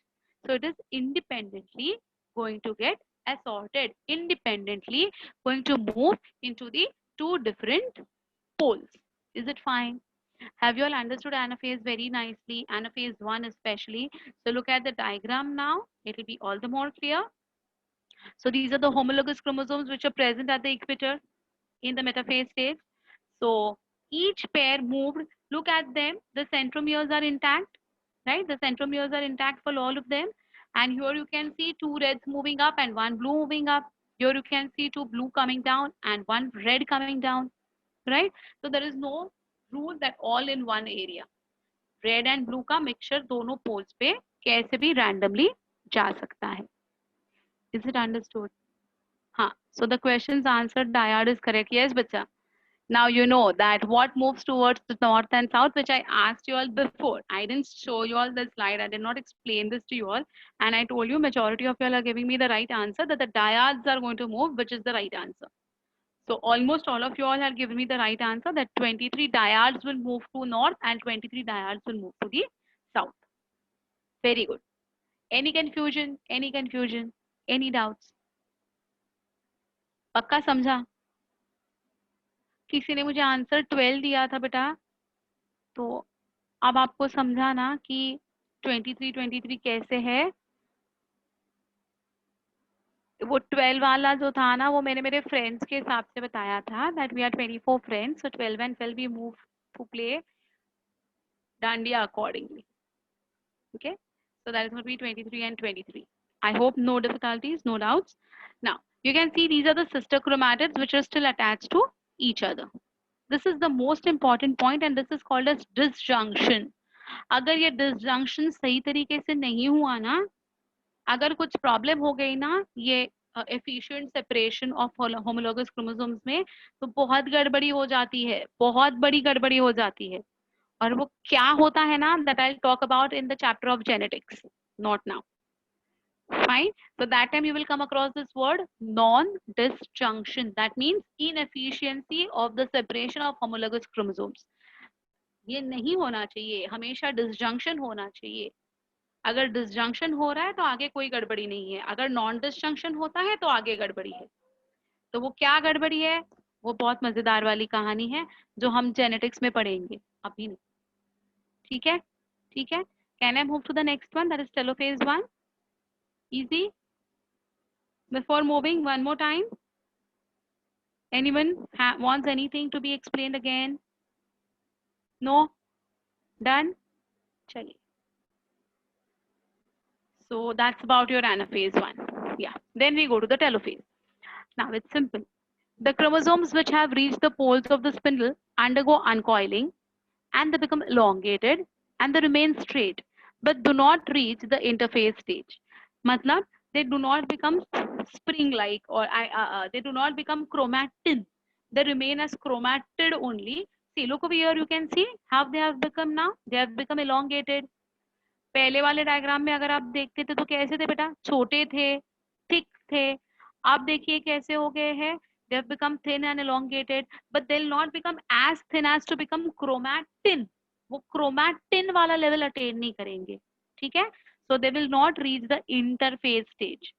So it is independently going to get assorted, independently going to move into the two different poles. Is it fine? Have you all understood anaphase very nicely? Anaphase 1 especially. So look at the diagram now. It will be all the more clear. So these are the homologous chromosomes which are present at the equator in the metaphase stage. So each pair moved. Look at them. The centromeres are intact, right? The centromeres are intact for all of them. And here you can see two reds moving up and one blue moving up. Here you can see two blue coming down and one red coming down, right? So there is no rule that all in one area. Red and blue का mixture दोनों poles पे कैसे भी randomly जा सकता है. Is it understood? हाँ. So the questions answered dyad is correct. Yes बच्चा. Now you know that what moves towards the north and south, which I asked you all before. I didn't show you all the slide. I did not explain this to you all. And I told you majority of you all are giving me the right answer, that the dyads are going to move, which is the right answer. So almost all of you all have given me the right answer, that 23 dyads will move to north and 23 dyads will move to the south. Very good. Any confusion? Any confusion? Any doubts? पक्का समझा? किसी ने मुझे answer 12 दिया था बेटा, तो अब आपको समझा ना कि 23 कैसे है. वो 12 वाला जो था ना, वो मैंने मेरे फ्रेंड्स के हिसाब से बताया था, that we are 24 friends, so 12 and 12 we move to play dandiya accordingly. Okay, so that is going to be 23 and 23. I hope no difficulties, no doubts. Now you can see these are the sister chromatids which are still attached to each other. This is the most important point and this is called as disjunction. अगर ये disjunction सही तरीके से नहीं हुआ ना, अगर कुछ प्रॉब्लम हो गई ना ये efficient separation of homologous chromosomes में, तो बहुत गड़बड़ी हो जाती है, बहुत बड़ी गड़बड़ी हो जाती है. और वो क्या होता है ना, that I'll talk about in the chapter of genetics, not now. Fine. So that time you will come across this word non-disjunction. That means inefficiency of the separation of homologous chromosomes. ये नहीं होना चाहिए, हमेशा disjunction होना चाहिए. अगर disjunction हो रहा है तो आगे कोई गड़बड़ी नहीं है, अगर non disjunction होता है तो आगे गड़बड़ी है. तो वो क्या गड़बड़ी है, वो बहुत मजेदार वाली कहानी है जो हम जेनेटिक्स में पढ़ेंगे, अभी नहीं. ठीक है, ठीक है. Can I move to the next one, that is telophase 1? Easy. Before moving, one more time. Anyone wants anything to be explained again? No? Done? Chaliye. So that's about your anaphase 1. Yeah. Then we go to the telophase. Now it's simple. The chromosomes which have reached the poles of the spindle undergo uncoiling and they become elongated and they remain straight but do not reach the interphase stage. Matlab, they do not become spring like or they do not become chromatin. They remain as chromatid only. See, look over here, you can see how they have become now. They have become elongated. पहले वाले diagram में अगर आप देखते थे तो कैसे थे बेटा, छोटे थे, थिक थे. आप देखिए कैसे हो गए हैं. They have become thin and elongated, but they'll not become as thin as to become chromatin. वो chromatin वाला level attain नहीं करेंगे. ठीक है. So they will not reach the interphase stage.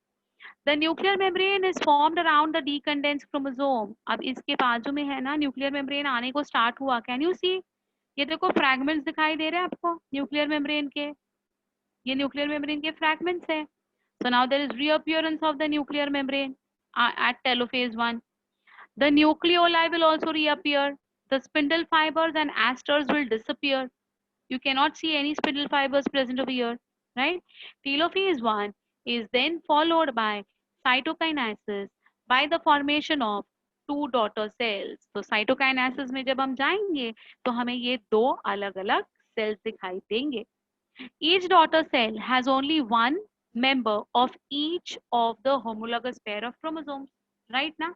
The nuclear membrane is formed around the decondensed chromosome. अब इसके बाजू में है ना nuclear membrane आने को start हुआ. Can you see? ये देखो fragments दिखाई दे रहे हैं आपको nuclear membrane के. ये न्यूक्लियर मेम्ब्रेन के फ्रैगमेंट्स हैं. So now there is reappearance of the nuclear membrane at telophase 1. The nucleoli will also reappear. The spindle fibers and asters will disappear. You cannot see any spindle fibers present over here, right? Telophase 1 is then followed by cytokinesis by the formation of two daughter cells. तो cytokinesis में जब हम जाएंगे तो हमें ये दो अलग-अलग cells दिखाई देंगे. Each daughter cell has only one member of each of the homologous pair of chromosomes. Right ना?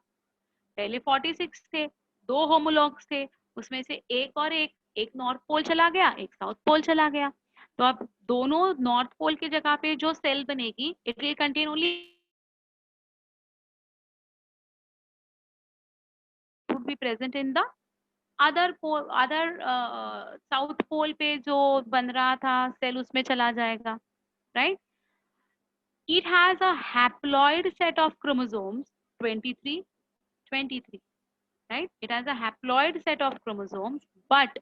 पहले 46 थे, दो होमोलॉग्स थे, उसमें से एक नॉर्थ पोल चला गया, एक साउथ पोल चला गया. तो अब दोनों नॉर्थ पोल की जगह पे जो सेल बनेगी, it will contain only would be present in the other pole. Other south pole पे जो बन रहा था सेल उसमें चला जाएगा. Right. It has a haploid set of chromosomes 23, 23, right? It has a haploid set of chromosomes, but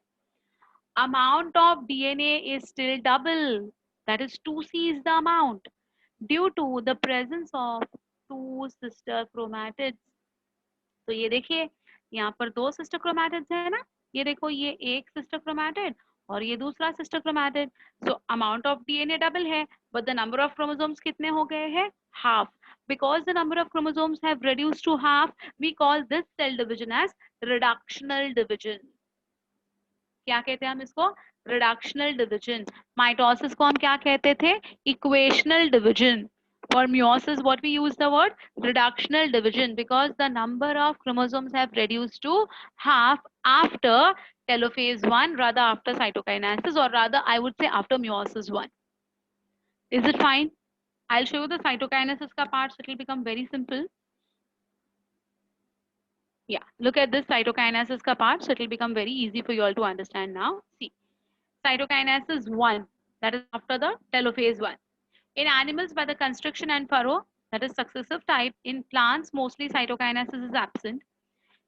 amount of DNA is still double. That is 2C is the amount due to the presence of two sister chromatids. तो ये देखिए यहाँ पर दो sister chromatids है ना. ये देखो ये एक सिस्टर क्रोमैटिड और ये दूसरा sister chromatid. So amount of DNA double है but the number of chromosomes कितने हो गए हैं, half. because the number of chromosomes have reduced to half, we call this cell division as reductional division. क्या कहते हैं हम इसको, रिडक्शनल डिविजन. माइटोसिस को हम क्या कहते थे, equational division. For meiosis, what we use the word reductional division because the number of chromosomes have reduced to half after telophase 1, rather after cytokinesis, or rather I would say after meiosis 1. Is it fine? I'll show you the cytokinesis ka part, so it will become very simple. Yeah, look at this cytokinesis ka part, so it will become very easy for you all to understand now. See, cytokinesis 1, that is after the telophase 1. In animals, by the constriction and furrow, that is successive type. In plants, mostly cytokinesis is absent.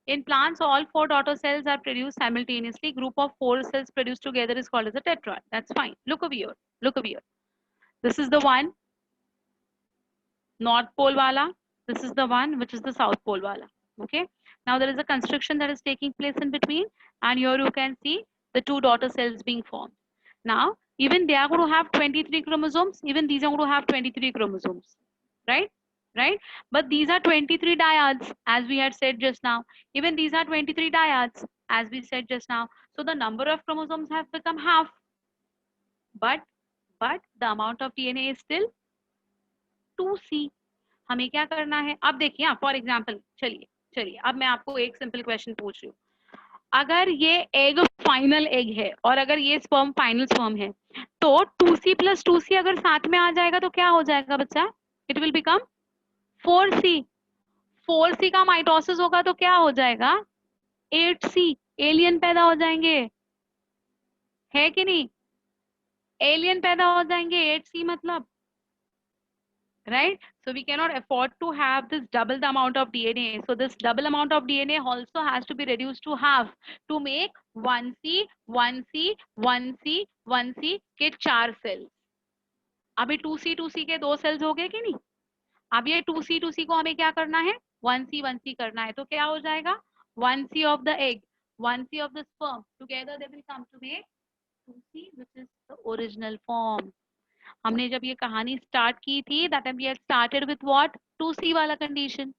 In plants, all four daughter cells are produced simultaneously. Group of four cells produced together is called as a tetrad. That's fine. Look over here. Look over here. This is the one, north pole wala. This is the one which is the south pole wala. Okay. Now there is a constriction that is taking place in between, and here you can see the two daughter cells being formed. Now, even they are going to have 23 chromosomes. Even these are going to have 23 chromosomes, right? Right? But these are 23 dyads, as we had said just now. Even these are 23 dyads, as we said just now. So the number of chromosomes have become half. But the amount of DNA is still 2C. हमें क्या करना है, अब देखिए for example, चलिए अब मैं आपको एक सिंपल क्वेश्चन पूछ रही हूँ. अगर ये एग फाइनल एग है और अगर ये स्पर्म फाइनल स्पर्म है, तो 2C + 2C अगर साथ में आ जाएगा तो क्या हो जाएगा बच्चा, it will become 4C. 4C का माइटोसिस होगा तो क्या हो जाएगा, 8C. एलियन पैदा हो जाएंगे, है कि नहीं, एलियन पैदा हो जाएंगे 8C मतलब, right? So we cannot afford to have this double the amount of DNA. So this double amount of DNA also has to be reduced to half to make 1C, 1C, 1C, 1C के 4 cells. अभी 2C, 2C के 2 cells हो गए कि नहीं. अब ये 2C, 2C को हमें क्या करना है, 1C, 1C करना है. तो क्या हो जाएगा, 1C of the egg, 1C of the sperm. Together they will come to make 2C, which is the original form. हमने जब ये कहानी स्टार्ट की थी, that time we had started with what, 2C वाला condition.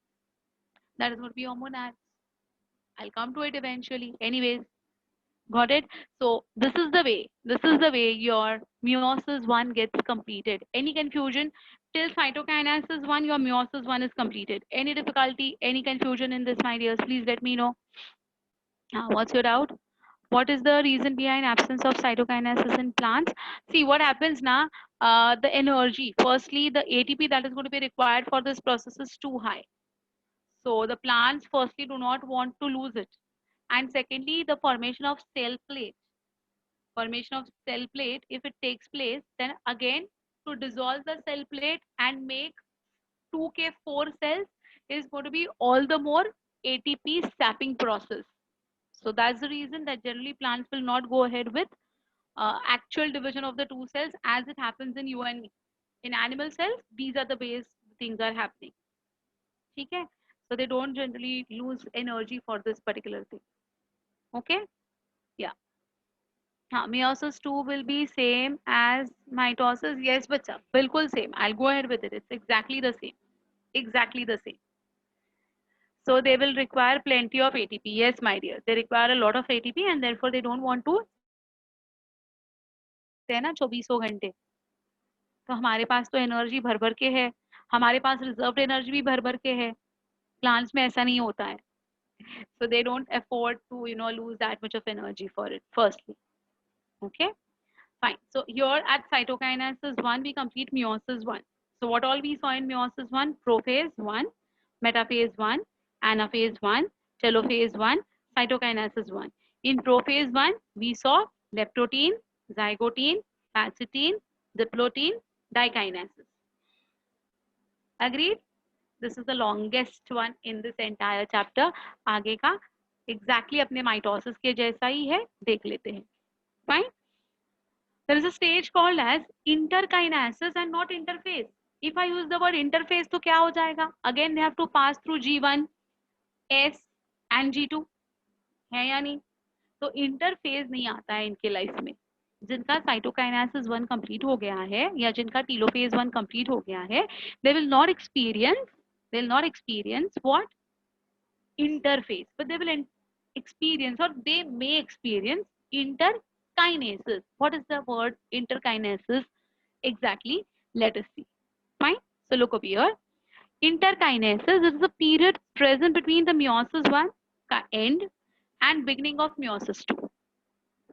That is going to be your monads. I'll come to it eventually. Anyways, got it? So this is the way. This is the way your meiosis one gets completed. Any confusion till cytokinesis one, your meiosis one is completed. Any difficulty, any confusion in this, my dears? Please let me know. What's your doubt? What is the reason behind absence of cytokinesis in plants? See what happens now. The energy. Firstly, the ATP that is going to be required for this process is too high. So the plants firstly do not want to lose it. And secondly, the formation of cell plate. Formation of cell plate, if it takes place, then again to dissolve the cell plate and make 2K4 cells is going to be all the more ATP sapping process. So that's the reason that generally plants will not go ahead with actual division of the two cells as it happens in you and me. In animal cells, these are the ways things are happening. Okay? So they don't generally lose energy for this particular thing. Okay? Yeah. Meiosis 2 will be same as mitosis. Yes, but bilkul same. I'll go ahead with it. It's exactly the same. Exactly the same. So they will require plenty of ATP. Yes, my dear. They require a lot of ATP and therefore they don't want to है ना 24 घंटे तो हमारे पास तो energy भर भर के है हमारे पास रिजर्व्ड एनर्जी भी भर भर के है प्लांट्स में ऐसा नहीं होता है so they don't afford to lose that much of energy for it firstly. Okay, fine. So here at cytokinesis 1 we complete meiosis 1. So what all we saw in meiosis 1? Prophase 1, metaphase 1, anaphase 1, telophase 1, cytokinesis 1. In prophase 1 we saw leptotene, zygotine, pacitine, diplotene, dikinesis. Agreed? This is the longest one in this entire chapter. आगे का exactly अपने mitosis के जैसा ही है देख लेते हैं. Fine. There is a stage called as interkinesis and not interphase. If I use the word interphase तो क्या हो जाएगा? Again they have to pass through G1, S and G2 है या नहीं? तो इंटरफेज नहीं आता है इनके लाइफ में. जिनका साइटोकाइनेसिस 1 कंप्लीट हो गया है या जिनका टीलोफेज 1 कंप्लीट हो गया है they will not experience what interface, but they will experience or they may experience interkinesis. What is the word interkinesis exactly? Let us see. Fine. So look over here. Interkinesis is the period present between the meiosis 1 end and beginning of meiosis 2.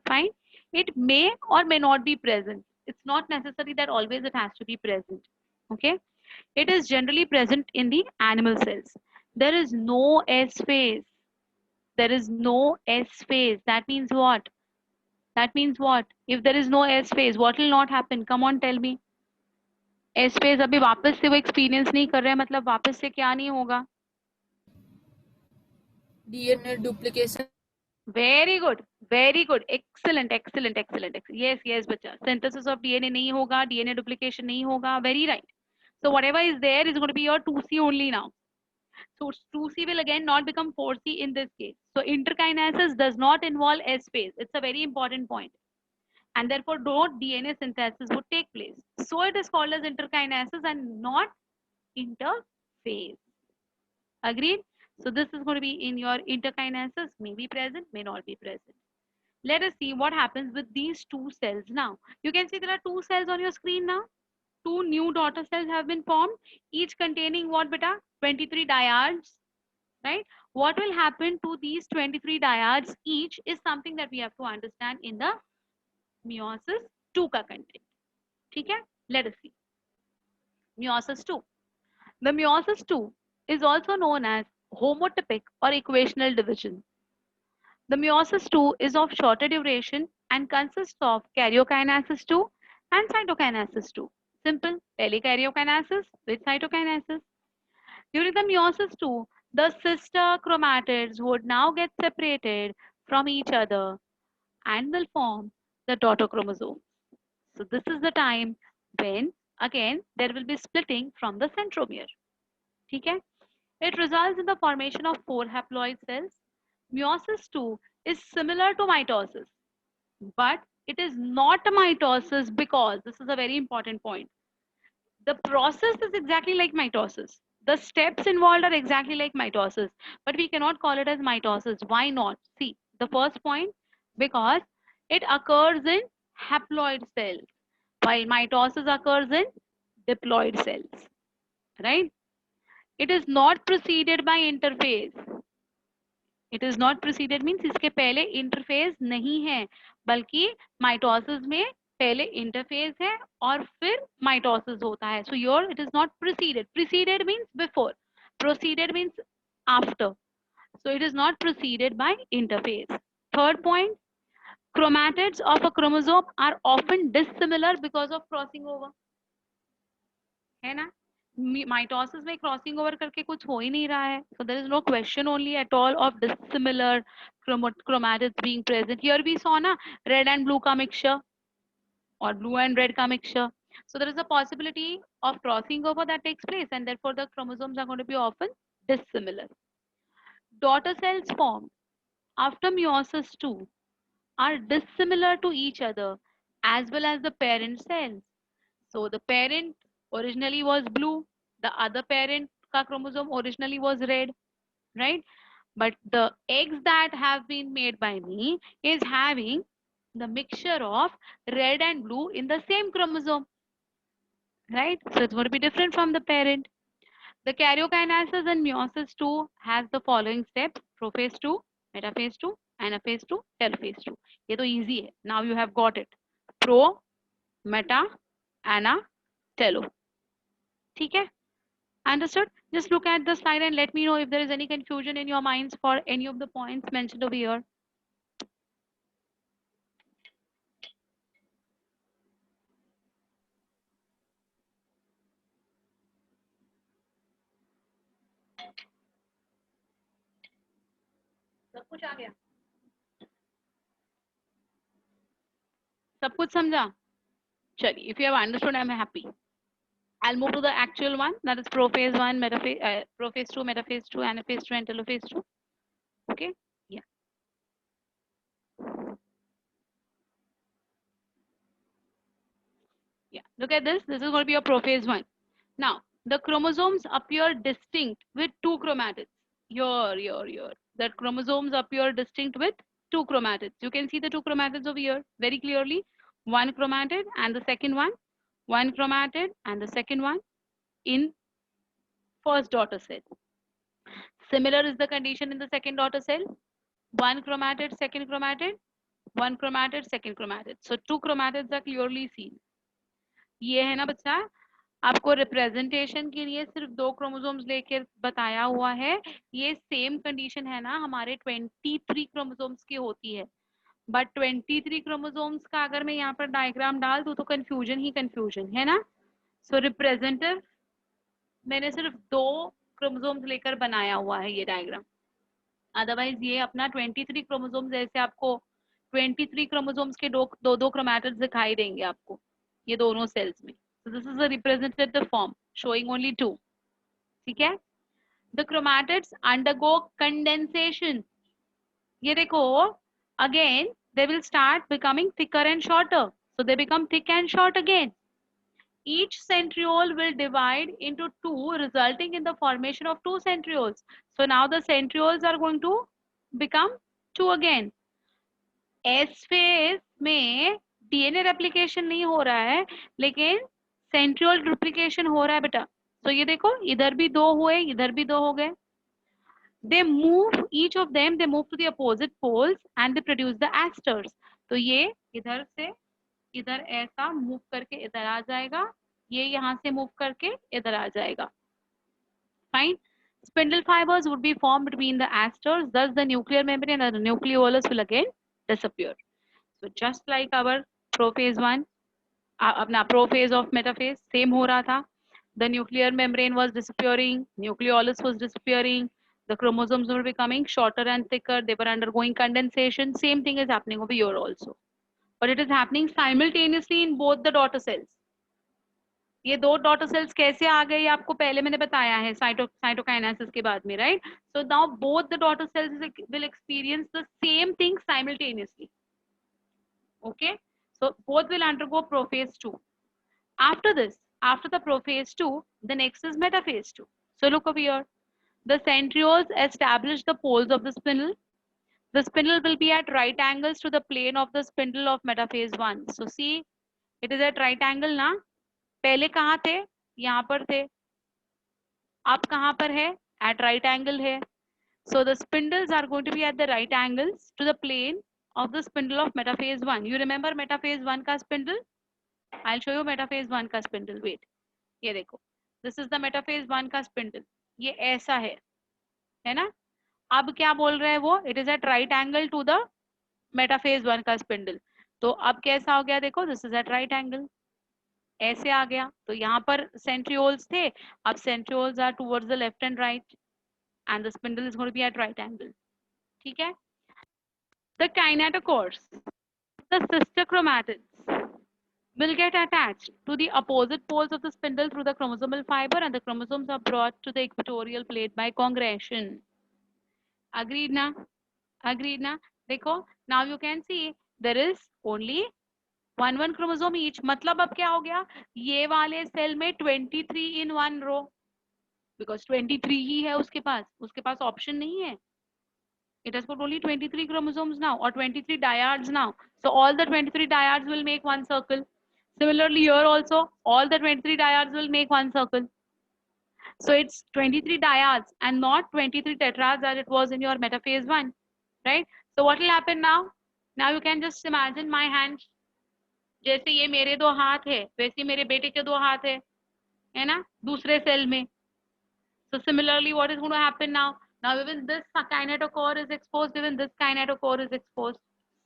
Fine. It may or may not be present. It's not necessary that always it has to be present. Okay. It is generally present in the animal cells. There is no S phase. There is no S phase. That means what? That means what? If there is no S phase, what will not happen? Come on, tell me. S phase अभी वापस से वो experience नहीं कर रहे हैं मतलब वापस से क्या नहीं होगा?
DNA duplication.
Very good, very good, excellent, excellent, excellent. Yes, yes, बच्चा. Synthesis of DNA नहीं होगा, DNA duplication नहीं होगा. Very right. So whatever is there is going to be your 2C only now. So 2C will again not become 4C in this case. So interkinesis does not involve S phase. It's a very important point. And therefore no DNA synthesis would take place. So it is called as interkinesis and not interphase. Agreed? So this is going to be in your interkinesis, may be present, may not be present. Let us see what happens with these two cells now. You can see there are two cells on your screen now. Two new daughter cells have been formed, each containing what beta? 23 diodes, right? What will happen to these 23 diodes each is something that we have to understand in the meiosis 2 ka content. Okay? Let us see. Meiosis 2. The meiosis 2 is also known as homotypic or equational division. The meiosis 2 is of shorter duration and consists of karyokinesis 2 and cytokinesis 2. Simple, pehले karyokinesis with cytokinesis. During the meiosis 2, the sister chromatids would now get separated from each other and will form the daughter chromosome. So this is the time when again there will be splitting from the centromere. Okay? It results in the formation of 4 haploid cells. Meiosis 2 is similar to mitosis, but it is not mitosis because this is a very important point. The process is exactly like mitosis. The steps involved are exactly like mitosis, but we cannot call it as mitosis. Why not? See, the first point, because it occurs in haploid cells, while mitosis occurs in diploid cells, right? It is not preceded by interphase. It is not preceded means इसके पहले interphase नहीं है, बल्कि mitosis में पहले interphase है और फिर माइटोसिस होता है. So your it is not preceded. Preceded means before, preceded means after. So it is not preceded by interphase. Third point, chromatids of a chromosome are often dissimilar because of crossing over. है ना? Mitosis में crossing over करके कुछ हो ही नहीं रहा है. So there is no question only at all of dissimilar chromatids being present. Here we saw na red and blue का mixture or blue and red का mixture. So there is a possibility of crossing over that takes place, and therefore the chromosomes are going to be often dissimilar. Daughter cells formed after meiosis 2 are dissimilar to each other as well as the parent cells. So the parent originally was blue, the other parent ka chromosome originally was red, right? But the eggs that have been made by me is having the mixture of red and blue in the same chromosome, right? So it's going to be different from the parent. The karyokinesis in meiosis 2 has the following steps: prophase 2, metaphase 2, anaphase 2, telophase 2. ये तो easy है. Now you have got it. Pro, meta, ana, telo. ठीक है? Understood? Just look at the slide and let me know if there is any confusion in your minds for any of the points mentioned over here. सब कुछ आ गया? सब कुछ समझा? चलिए, if you have understood, I'm happy. I'll move to the actual one, that is prophase 1, metaphase, prophase 2, metaphase 2, anaphase 2, and telophase 2. Okay? Yeah. Yeah. Look at this. This is going to be a prophase 1. Now, the chromosomes appear distinct with two chromatids. Here. That chromosomes appear distinct with two chromatids. You can see the two chromatids over here very clearly. One chromatid and the second one. One chromatid and the second one in first daughter cell. Similar is the condition in the second daughter cell. One chromatid, second chromatid, one chromatid, second chromatid. So two chromatids are clearly seen. ये है ना बच्चा, आपको representation के लिए सिर्फ दो chromosomes लेके बताया हुआ है. ये सेम कंडीशन है ना हमारे 23 क्रोमोसोम्स की होती है, बट 23 क्रोमोसोम्स का अगर मैं यहाँ पर डायग्राम डाल दूं तो कंफ्यूजन ही कंफ्यूजन है ना. सो रिप्रेजेंटेटिव मैंने सिर्फ दो क्रोमोसोम्स लेकर बनाया हुआ है ये डायग्राम. अदरवाइज ये अपना 23 क्रोमोसोम्स, जैसे आपको 23 क्रोमोसोम्स के दो दो क्रोमैटिड्स दिखाई देंगे आपको ये दोनों सेल्स में. So this is a representative form showing only two. ठीक है? The chromatids undergo condensation. ये देखो, again they will start becoming thicker and shorter. So they become thick and short again. Each centriole will divide into two, resulting in the formation of two centrioles. So now the centrioles are going to become two again. S phase में DNA replication नहीं हो रहा है, लेकिन centriole duplication हो रहा है बेटा. तो ये देखो, इधर भी दो हुए, इधर भी दो हो गए. They move, each of them they move to the opposite poles and they produce the asters. तो ये इधर से इधर ऐसा मूव करके इधर आ जाएगा, ये यहाँ से मूव करके इधर आ जाएगा. Fine. Spindle fibers would be formed between the asters, thus the nuclear membrane and the nucleolus will again disappear. So just like our prophase 1, अपना prophase of metaphase same हो रहा था. The nuclear membrane was disappearing, nucleolus was disappearing, the chromosomes were becoming shorter and thicker, they were undergoing condensation. Same thing is happening over here also, but it is happening simultaneously in both the daughter cells. ये दो daughter cells कैसे आ गई आपको पहले मैंने बताया है cytokinesis के बाद में, right? So now both the daughter cells will experience the same thing simultaneously. Okay, so both will undergo prophase 2. After this, after the prophase 2, the next is metaphase 2. So look over here. The centrioles establish the poles of the spindle. The spindle will be at right angles to the plane of the spindle of metaphase 1. So see, it is at right angle ना. पहले कहाँ थे? यहाँ पर थे. अब कहाँ पर है? At right angle है. So the spindles are going to be at the right angles to the plane of the spindle of metaphase 1. You remember metaphase 1 का spindle? I'll show you metaphase 1 का spindle. Wait. ये देखो. This is the metaphase 1 का spindle. ये ऐसा है ना? अब क्या बोल रहे हैं वो? It is at right angle to the metaphase 1 का spindle. तो अब कैसा हो गया देखो? This is at right angle. ऐसे आ गया. तो यहाँ पर centrioles थे. अब centrioles are towards the left and right, and the spindle is going to be at right angle. ठीक है? The kinetochores, the sister chromatids, will get attached to the opposite poles of the spindle through the chromosomal fiber, and the chromosomes are brought to the equatorial plate by congregation. Agreed na? Agreed na? देखो, now you can see there is only one chromosome each. मतलब अब क्या हो गया? ये वाले cell में 23 in one row, because 23 ही है उसके पास ऑप्शन नहीं है. It has got only 23 chromosomes now, or 23 dyads now. So all the 23 dyads will make one circle. Similarly here also, all the 23 dyads will make one circle. So it's 23 dyads and not 23 tetrads as it was in your metaphase 1, right? So what will happen now? Now you can just imagine my hand. जैसे ये मेरे दो हाथ है, वैसे मेरे बेटे के दो हाथ है ना, दूसरे सेल में. So similarly, what is going to happen now? Now even this kinetochore is exposed, even this kinetochore is exposed.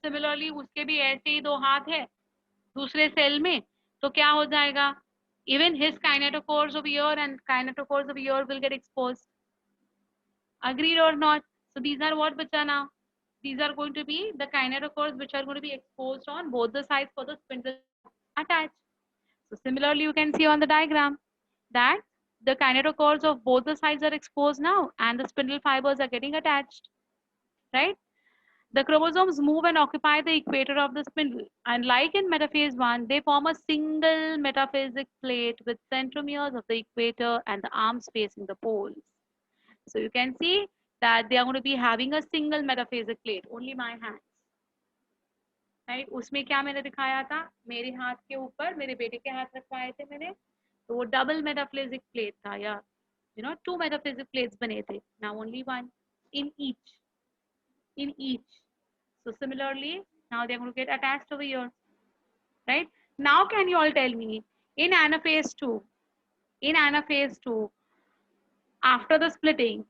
Similarly, उसके भी ऐसे ही दो हाथ है दूसरे सेल में, तो क्या हो जाएगा? Even his kinetochores of here and kinetochores of here will get exposed. Agreed or not? So these are what bacha now? These are going to be the kinetochores which are going to be exposed on both the sides for the spindle attached. So similarly, you can see on the diagram that the kinetochores of both the sides are exposed now and the spindle fibers are getting attached, right? The chromosomes move and occupy the equator of the spindle, and like in metaphase 1, they form a single metaphasic plate with centromeres of the equator and the arms facing the poles. So you can see that they are going to be having a single metaphasic plate, only my hands. Right उसमें क्या मैंने दिखाया था? मेरे हाथ के ऊपर मेरे बेटे के हाथ रखवाए थे मैंने, तो वो डबल मेटाप्लेजिक प्लेट था, या टू मेटाप्लेजिक प्लेट्स बने थे. Now only one in each. So similarly, now they are going to get attached over here, right? Now can you all tell me, in anaphase 2, after the splitting,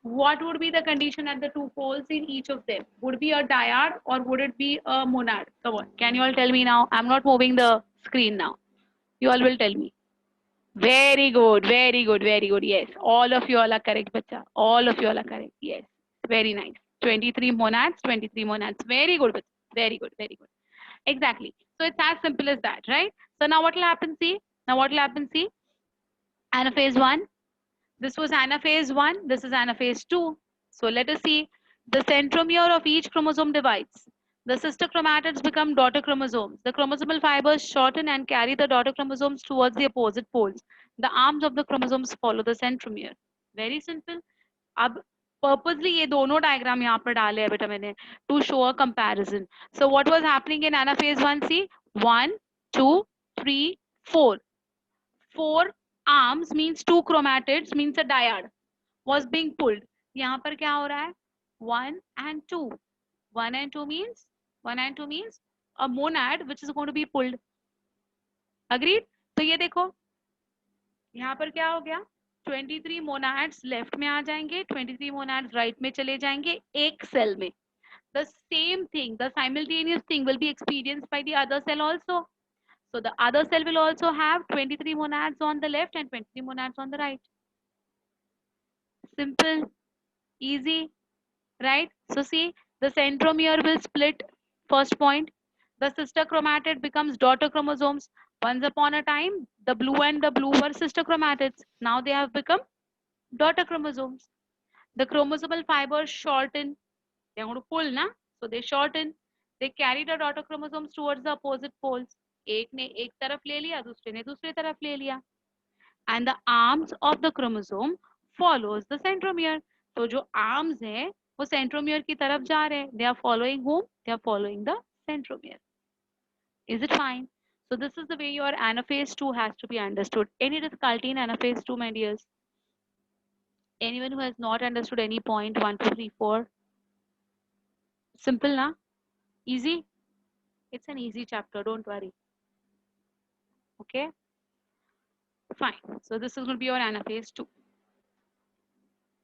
what would be the condition at the two poles in each of them? Would it be a dyad or would it be a monad? Come on, can you all tell me now? I'm not moving the screen now. You all will tell me. Very good, very good, very good. Yes, all of you all are correct, bacha. All of you all are correct. Yes, very nice. 23 monads, 23 monads. Very good, bacha. Very good, very good. Exactly. So it's as simple as that, right? So now what will happen? See. Now what will happen? See. Anaphase 1. This was anaphase 1. This is anaphase 2. So let us see. The centromere of each chromosome divides. The sister chromatids become daughter chromosomes. The chromosomal fibers shorten and carry the daughter chromosomes towards the opposite poles. The arms of the chromosomes follow the centromere. Very simple. अब purposely ये दोनों diagram यहाँ पर डाले हैं बेटा मैंने to show a comparison. So what was happening in anaphase 1? See, 1, 2, 3, 4. 4 arms means 2 chromatids means a dyad was being pulled. यहाँ पर क्या हो रहा है? 1 and 2. 1 and 2 means a monad which is going to be pulled. Agreed? तो ये देखो यहाँ पर क्या हो गया? 23 monads left में आ जाएंगे, 23 monads right में चले जाएंगे एक cell में. The same thing, the simultaneous thing will be experienced by the other cell also. So the other cell will also have 23 monads on the left and 23 monads on the right. Simple, easy, right? So see, the centromere will split. First point, the sister chromatid becomes daughter chromosomes. Once upon a time, the blue and the blue were sister chromatids. Now they have become daughter chromosomes. The chromosomal fibers shorten. They are going to pull, na? So they shorten. They carry the daughter chromosomes towards the opposite poles. एक ने एक तरफ ले लिया, दूसरे ने दूसरी तरफ ले लिया. and the arms of the chromosome follows the centromere. तो जो arms है वो centromere की तरफ जा रहे हैं. They are following whom? They are following the centromere. Is it fine? So this is the way your anaphase 2 has to be understood. Any difficulty in anaphase 2, my dears? Anyone who has not understood any point 1, 2, 3, 4? Simple, na? Easy? It's an easy chapter, don't worry. Okay? Fine. So this is going to be your anaphase 2.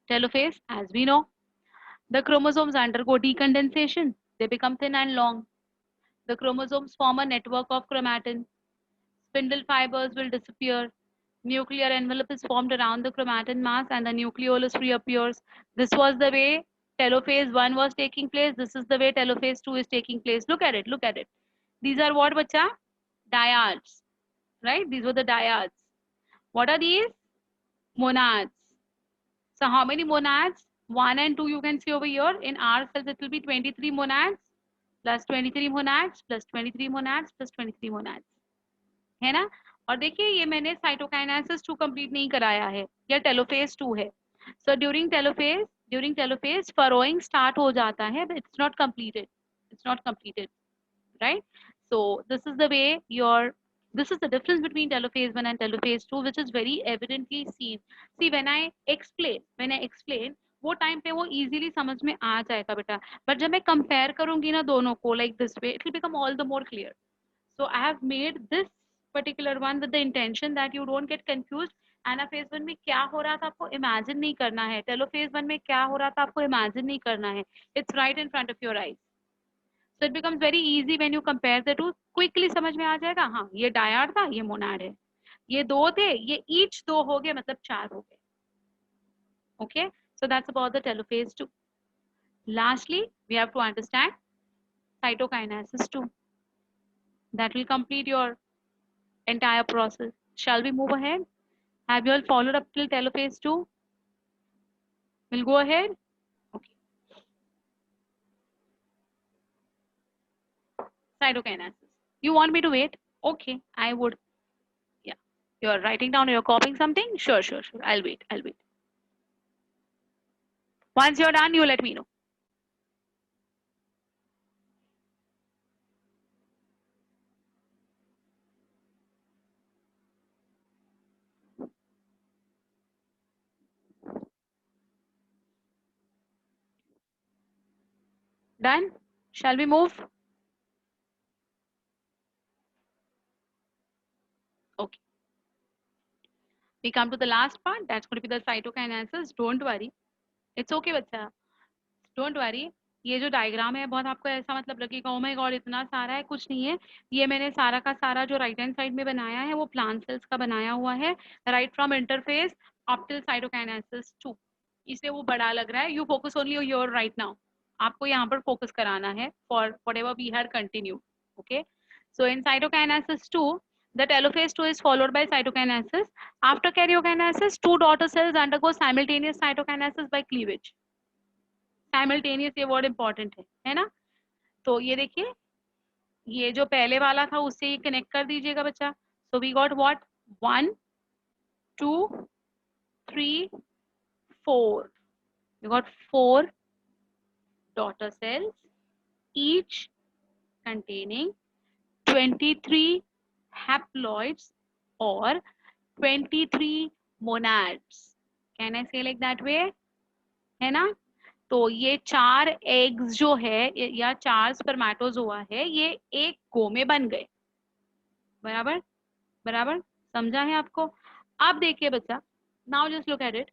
Telophase, as we know, the chromosomes undergo decondensation. They become thin and long. The chromosomes form a network of chromatin. Spindle fibers will disappear. Nuclear envelope is formed around the chromatin mass and the nucleolus reappears. This was the way telophase 1 was taking place. This is the way telophase 2 is taking place. Look at it. Look at it. These are what, bacha? Dyads. Right? These were the dyads. What are these? Monads. So how many monads? 1 and 2 you can see over here. In our cells it will be 23 monads plus 23 monads plus 23 monads plus 23 monads. है ना? और देखिए ये मैंने cytokinesis 2 complete नहीं कराया है, या टेलोफेज 2 है. सो ड्यूरिंग टेलोफेज फरोइंग स्टार्ट हो जाता है, but it's not completed, right? So this is the way this is the difference between telophase 1 and telophase 2, which is very evidently seen. See, when I explain वो time पे वो easily समझ में आ जाएगा बेटा, बट जब मैं कंपेयर करूंगी ना दोनों को like this way, it will become all the more clear. So I have made this particular one with the intention that you don't get confused. Anaphase 1 में क्या हो रहा था आपको इमेजिन नहीं करना है, टेलोफेज 1 में क्या हो रहा था आपको इमेजिन नहीं करना है. It's right in front of your eyes. So it becomes very easy when you compare the two. Quickly समझ में आ जाएगा, हाँ ये डायड था, ये मोनाड है, ये दो थे, ये ईच दो हो गए, मतलब 4 हो गए. Okay, so that's about the telophase 2. Lastly, we have to understand cytokinesis 2. That will complete your entire process. Shall we move ahead? Have you all followed up till telophase 2? We'll go ahead. Okay. Cytokinesis. You want me to wait? Okay, I would. Yeah. You're writing down, you're copying something? Sure. I'll wait. Once you're done, you let me know. Done? Shall we move? Okay. We come to the last part. That's going to be the cytokinesis. Don't worry. It's okay, बच्चा. Don't worry. ये जो diagram है बहुत आपको ऐसा मतलब लगेगा oh my God इतना सारा है, कुछ नहीं है. ये मैंने सारा का सारा जो राइट हैंड साइड में बनाया है वो प्लांट सेल्स का बनाया हुआ है, right from interphase up till cytokinesis 2. इसलिए वो बड़ा लग रहा है. You focus only your right now. आपको यहाँ पर फोकस कराना है for whatever we had continue. Okay, so in cytokinesis 2 the telophase 2 is followed by cytokinesis. After karyokinesis, two daughter cells undergo simultaneous cytokinesis by cleavage. Simultaneous ये word important है ना? तो ये देखिए, ये जो पहले वाला था उससे ये कनेक्ट कर दीजिएगा बच्चा. So we got what? 1 2 3 4. We got 4 daughter cells, each containing 23 haploids or 23 monads. Can I say like that way? है ना? तो ये 4 एग्स जो है या 4 स्पर्मेटोजोआ है, ये एक गो में बन गए. बराबर समझा है आपको? अब देखिए बच्चा, now just look at it.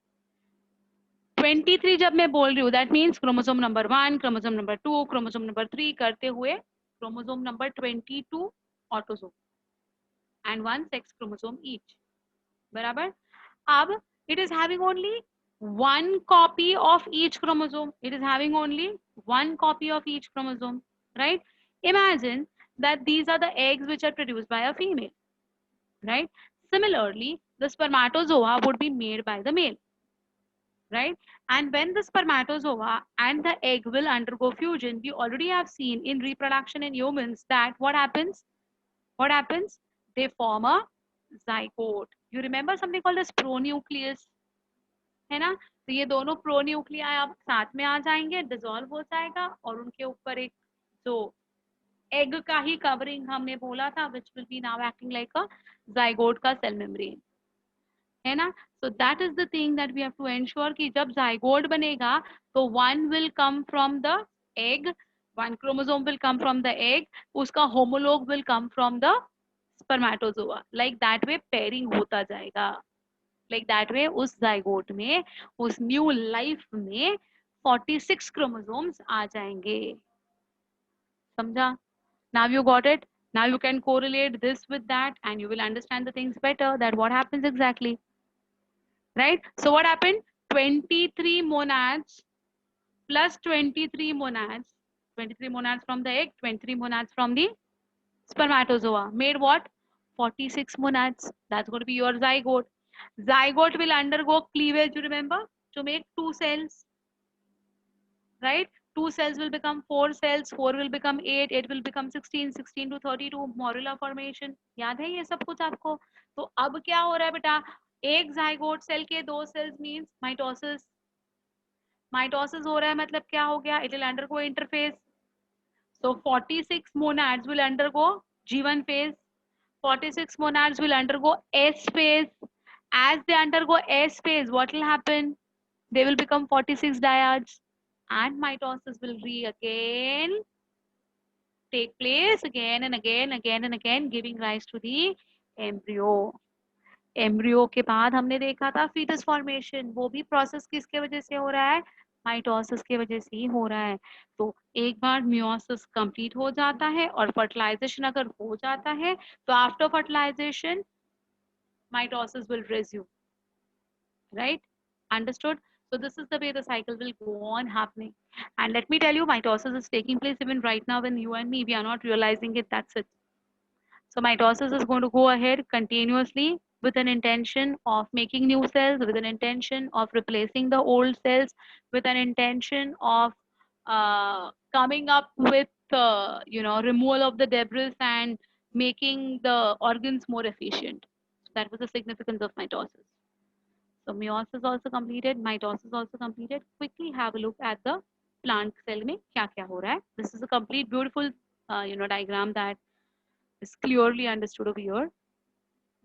23 जब मैं बोल रही हूँ, that means chromosome number 1, chromosome number 2, chromosome number 3 करते हुए chromosome number 22 autosome and 1 sex chromosome each. बराबर. अब it is having only one copy of each chromosome. It is having only one copy of each chromosome, right? Imagine that these are the eggs which are produced by a female, right? Similarly, the spermatozoa would be made by the male, right? And when the spermatozoa and the egg will undergo fusion, we already have seen in reproduction in humans that what happens? They form a zygote. You remember something called as pronucleus, है ना? तो ये दोनों pronuclei अब साथ में आ जाएंगे, dissolve हो जाएगा और उनके ऊपर एक जो एग का ही कवरिंग हमने बोला था, which will be now acting like a zygote का सेल मेम्ब्रेन, है ना? So that is the thing that we have to ensure कि जब जाइगोट बनेगा तो one will come from the egg, one chromosome will come from the egg, उसका homolog will come from the spermatozoa, like that way pairing होता जाएगा, like that वे उस zygote में, उस न्यू लाइफ में 46 क्रोमोसोम्स आ जाएंगे, समझा? Now you got it. Now you can correlate this with that and you will understand the things better, that what happens exactly, right? So what happened? 23 monads plus 23 monads, 23 monads from the egg, 23 monads from the spermatozoa made what? 46 monads. That's going to be your zygote. Zygote will undergo cleavage, you remember, to make two cells, right? Two cells will become four cells, four will become eight, eight will become 16, 16 to 32 morula formation. याद है ये सब कुछ आपको? तो अब क्या हो रहा है बेटा? एक जाइगोट सेल के दो सेल्स मींस माइटोसिस, माइटोसिस हो रहा है मतलब क्या हो गया? It will undergo interphase. So 46 monads will undergo G1 phase, 46 monads will undergo S phase. As they undergo S phase, what will happen? They will become 46 dyads and mitosis will again take place again and again, again and again, giving rise to the embryo. Embryo के बाद हमने देखा था foetus formation, वो भी process किसके वजह से हो रहा है? माइटोसिस की वजह से ही हो रहा है। तो एक बार मियोसिस कंप्लीट हो जाता है और फर्टिलाइजेशन अगर हो जाता है तो after fertilization mitosis will resume, right? Understood? So this is the way the cycle will go on happening. And let me tell you, mitosis is taking place even right now when you and me, we are not realizing it, that's it. So mitosis is going to go ahead continuously with an intention of making new cells, with an intention of replacing the old cells, with an intention of coming up with, removal of the debris and making the organs more efficient. So that was the significance of mitosis. So meiosis also completed, mitosis also completed. Quickly have a look at the plant cell में क्या क्या हो रहा है. This is a complete beautiful, diagram that is clearly understood over here.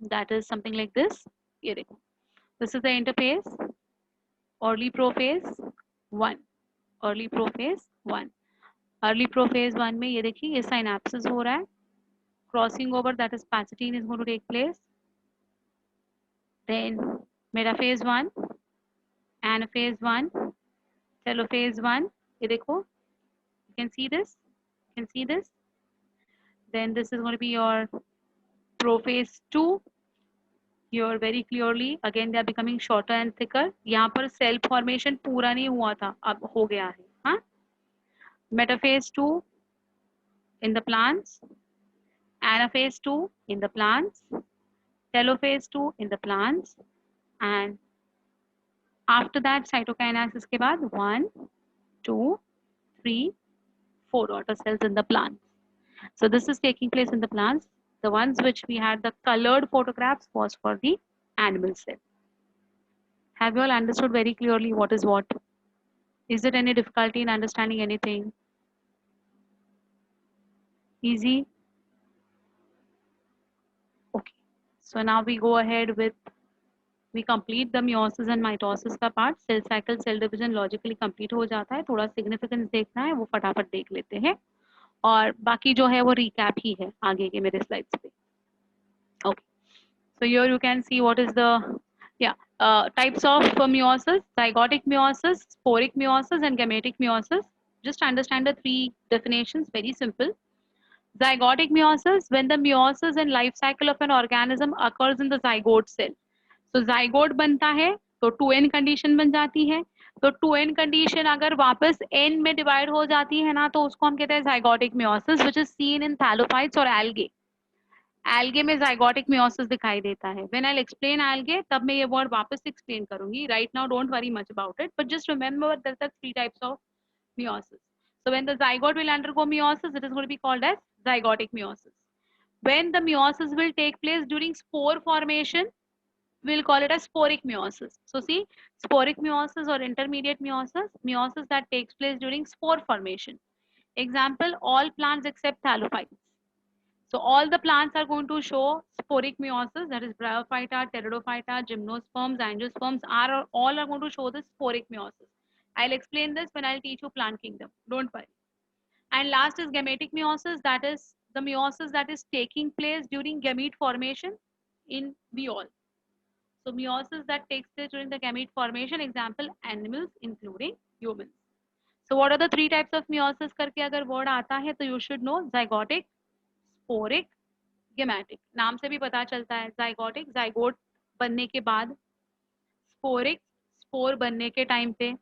That is something like this. ये देखो. This is the interphase, early prophase 1, early prophase 1. Early prophase 1 में ये देखिए ये synapses हो रहा है. Crossing over, that is passatine is going to take place. Then metaphase 1, anaphase 1, telophase 1. ये देखो, you can see this, you can see this. Then this is going to be your prophase 2. Here very clearly again they are becoming shorter and thicker. यहाँ पर cell formation पूरा नहीं हुआ था, अब हो गया है, हाँ? Metaphase 2 in the plants, anaphase 2 in the plants, telophase 2 in the plants, and after that cytokinesis के बाद 1, 2, 3, 4 daughter cells in the plants. So this is taking place in the plants. The ones which we had the colored photographs was for the animal cell. Have you all understood very clearly what is what? Is there any difficulty in understanding anything? Easy? Okay. So now we go ahead with, we complete the meiosis and mitosis का part. Cell cycle, cell division logically complete हो जाता है. थोड़ा significance देखना है वो फटाफट देख लेते हैं और बाकी जो है वो recap ही है आगे के मेरे slides पे. Okay. So here you can see what is the types of meiosis: zygotic meiosis, sporic meiosis, and gametic meiosis. Just understand the three definitions, very simple. Zygotic meiosis, when the meiosis and life cycle of an organism occurs in the zygote cell. So zygote बनता है तो 2n condition बन जाती है. तो 2n condition अगर वापस n में divide हो जाती है ना तो उसको हम कहते हैं zygotic meiosis, which is seen in thallophytes और algae. एल्गे में जाइगोटिक मियोसिस दिखाई देता है. व्हेन आई एक्सप्लेन एल्गे तब मैं ये वर्ड वापस एक्सप्लेन करूंगी. Right now don't worry much about it, but just remember that the three types of meiosis. So when the zygote will undergo meiosis, it is going to be called as zygotic meiosis. When the meiosis will take place during spore formation, we'll call it as sporic meiosis. So see, sporic meiosis or intermediate meiosis, meiosis that takes place during spore formation. Example, all plants except thallophytes. So all the plants are going to show sporic meiosis, that is Bryophyta, Pteridophyta, Gymnosperms, Angiosperms are all are going to show the sporic meiosis. I'll explain this when I'll teach you plant kingdom. Don't worry. And last is gametic meiosis, that is the meiosis that is taking place during gamete formation in we all. So meiosis that takes place during the gamete formation, example animals including humans. So what are the three types of meiosis करके अगर word आता है तो you should know zygotic, sporic, gametic. नाम से भी पता चलता है zygotic, zygote बनने के बाद, sporic, spore बनने के टाइम पे,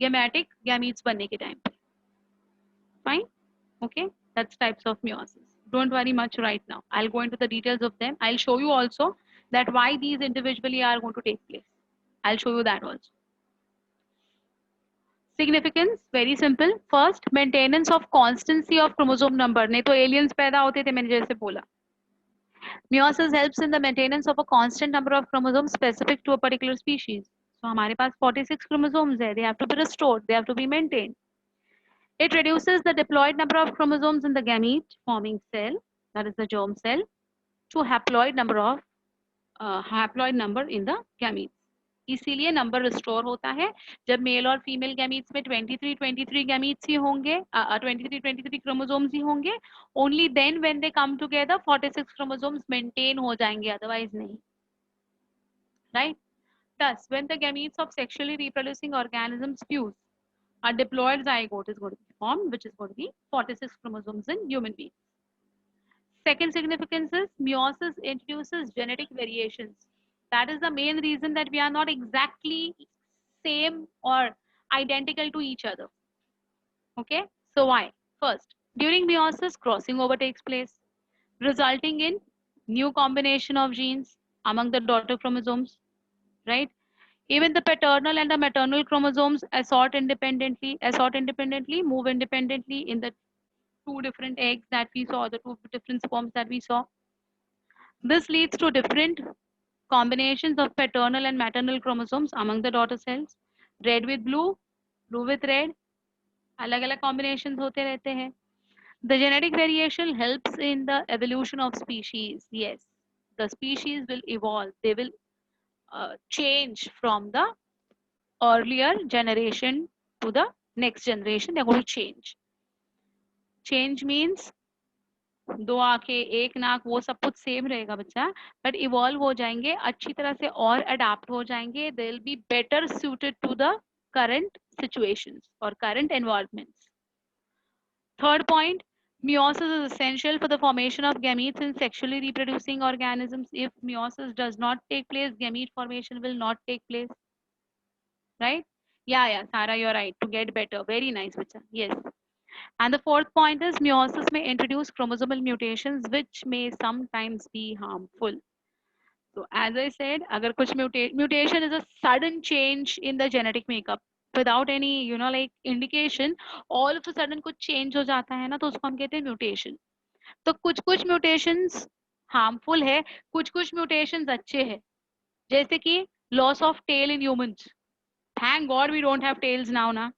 gametic, gametes बनने के टाइम पे. Fine? Okay, that's types of meiosis. Don't worry much right now. I'll go into the details of them. I'll show you also that why these individually are going to take place. I'll show you that also. Significance very simple. First, maintenance of constancy of chromosome number. नहीं तो aliens पैदा होते थे मैंने जैसे बोला. Meiosis helps in the maintenance of a constant number of chromosomes specific to a particular species. So हमारे पास 46 chromosomes है. They have to be restored. They have to be maintained. It reduces the diploid number of chromosomes in the gamete forming cell, that is the germ cell, to haploid number in the gametes. इसीलिए number restore होता है जब mail और female gametes में 23 gametes ही होंगे, 23 chromosomes ही होंगे. Only then when they come together 46 chromosomes maintain हो जाएंगे, अदरवाइज नहीं. राइट? Thus, when the gametes of sexually reproducing organisms fuse, a diploid zygote is going to be formed, which is going to be 46 chromosomes in human beings. Second significance is meiosis introduces genetic variations. That is the main reason that we are not exactly same or identical to each other. Okay, so why? First, during meiosis, crossing over takes place, resulting in new combination of genes among the daughter chromosomes, right? Even the paternal and the maternal chromosomes assort independently, move independently in the two different eggs that we saw, the two different sperms that we saw. This leads to different combinations of paternal and maternal chromosomes among the daughter cells. Red with blue, blue with red, अलग अलग combinations होते रहते हैं. The genetic variation helps in the evolution of species. Yes, the species will evolve. They will change from the earlier generation to the next generation. They're going to change. Change means दो आंखें, एक नाक, वो सब कुछ same रहेगा बच्चा, but evolve हो जाएंगे, अच्छी तरह से और अडाप्ट हो जाएंगे. They will be better suited to the current situations or current environments. Third point, meiosis is essential for the formation of gametes in sexually reproducing organisms. If meiosis does not take place, gamete formation will not take place. Right? Yeah, Sarah, you're right. To get better. Very nice, Bacha. Yes. And the fourth point is meiosis may introduce chromosomal mutations which may sometimes be harmful. So as I said, agar kuch mutation is a sudden change in the genetic makeup without any, like indication, all of a sudden कुछ change हो जाता है ना, तो उसको हम कहते हैं mutation. तो कुछ कुछ mutations harmful है, कुछ कुछ mutations अच्छे हैं. जैसे कि loss of tail in humans. Thank God we don't have tails now ना.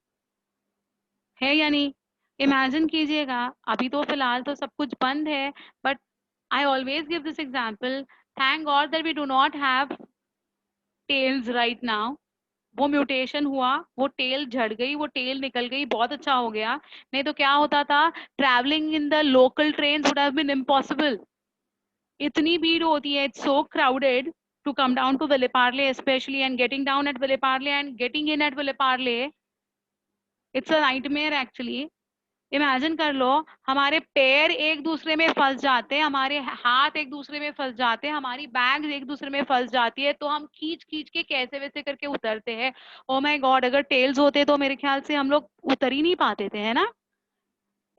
है या नहीं? इमेजिन कीजिएगा, अभी तो फिलहाल तो सब कुछ बंद है, but I always give this example, thank God that we do not have tails right now. वो म्यूटेशन हुआ, वो टेल झड़ गई, वो टेल निकल गई, बहुत अच्छा हो गया. नहीं तो क्या होता था, travelling in the local train would have been impossible. इतनी भीड़ होती है, it's so crowded to come down to Villeparle especially, and getting down at Villeparle and getting in at Villeparle, it's a nightmare actually. Imagine कर लो, हमारे पैर एक दूसरे में फंस जाते हैं, हमारे हाथ एक दूसरे में फंस जाते हैं, हमारी बैग एक दूसरे में फंस जाती है, तो हम खींच खींच के कैसे वैसे करके उतरते हैं. ओ माय गॉड, अगर टेल्स होते तो मेरे ख्याल से हम लोग उतर ही नहीं पाते थे, है ना.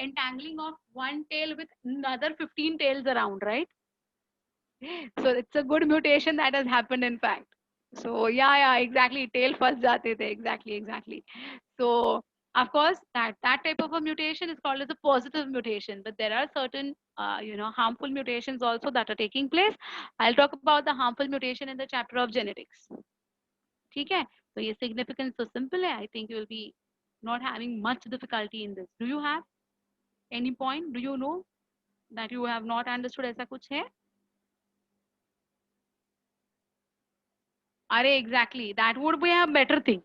entangling of one tail with another 15 tails around, right? So it's a good mutation that has happened in fact. So yeah, exactly, tail फंस जाते थे, exactly. So Of course, that type of a mutation is called as a positive mutation, but there are certain harmful mutations also that are taking place. I'll talk about the harmful mutation in the chapter of genetics. ठीक है, तो ये significance so simple है. I think you will be not having much difficulty in this. Do you have any point? Do you know that you have not understood? ऐसा कुछ है? अरे exactly, that would be a better thing.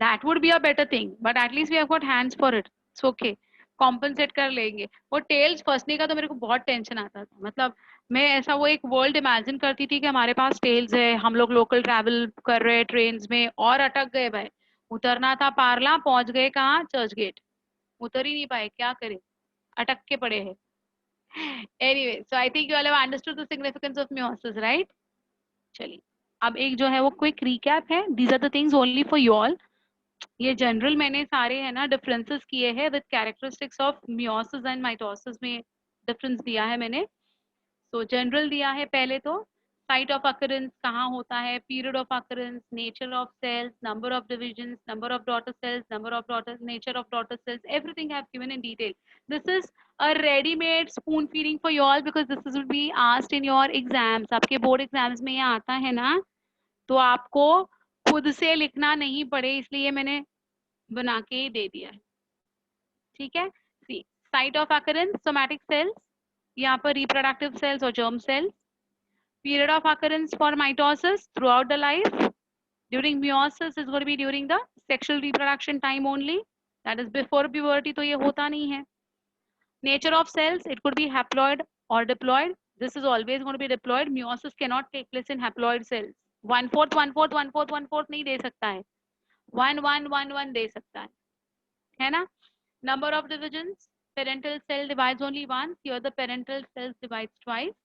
That would be a better thing, but at least we have got hands for it. It's okay. Compensate कर लेंगे. वो tales फंसने का तो मेरे को बहुत टेंशन आता था. मतलब मैं ऐसा वो एक वर्ल्ड इमेजिन करती थी कि हमारे पास टेल्स है, हम लोग लोकल ट्रैवल कर रहे हैं ट्रेन में और अटक गए भाई. उतरना था पारला, पहुंच गए कहाँ? चर्च गेट. उतर ही नहीं पाए, क्या करें, अटक के पड़े हैं. Anyway, so I think you all have understood the significance of meiosis, right? चलिए, अब एक जो है वो क्विक रिकैप है. These are the things only for you all. ये जनरल मैंने सारे है ना डिफरेंसेस किए हैं with characteristics of meiosis and mitosis में डिफरेंस दिया है मैंने. सो जनरल दिया है पहले तो. साइट ऑफ अकरेंस कहाँ होता है, period of occurrence, nature of cells, number of divisions, number of daughter cells, number of daughter, nature of daughter cells, everything have given in detail. This is a readymade spoon feeding for you all because this is will be asked in your exams. आपके board exams में ये आता है ना, तो आपको खुद से लिखना नहीं पड़े, इसलिए मैंने बना के दे दिया है. ठीक है. See, site of occurrence somatic cells, यहाँ पर रिप्रोडक्टिव सेल्स और germ cells. Period of occurrence for mitosis throughout the life. During meiosis is going to be during the sexual reproduction time only, that is before puberty तो ये होता नहीं है. Nature of cells, it could be haploid और diploid. This is always going to be diploid. Meiosis can not take place in haploid cells. 1/4 1/4 1/4 1/4 नहीं दे सकता है, 1 1 1 1 दे सकता है ना. Number of divisions, parental cell divides only once. Here the parental cells divides twice.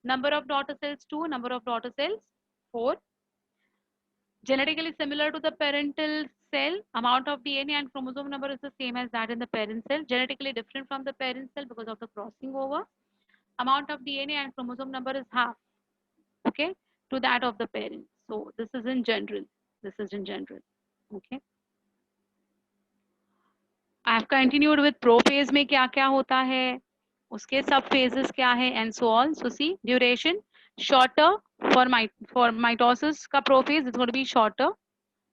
Number of daughter cells 2, number of daughter cells 4. Genetically similar to the parental cell, amount of DNA and chromosome number is the same as that in the parent cell. Genetically different from the parent cell because of the crossing over. Amount of DNA and chromosome number is half, okay, to that of the parent. So this is in general. This is in general, okay. I have continued with prophase में क्या क्या होता है, उसके सब phases क्या है and so on. So see, duration shorter for mitosis का prophase is going to be shorter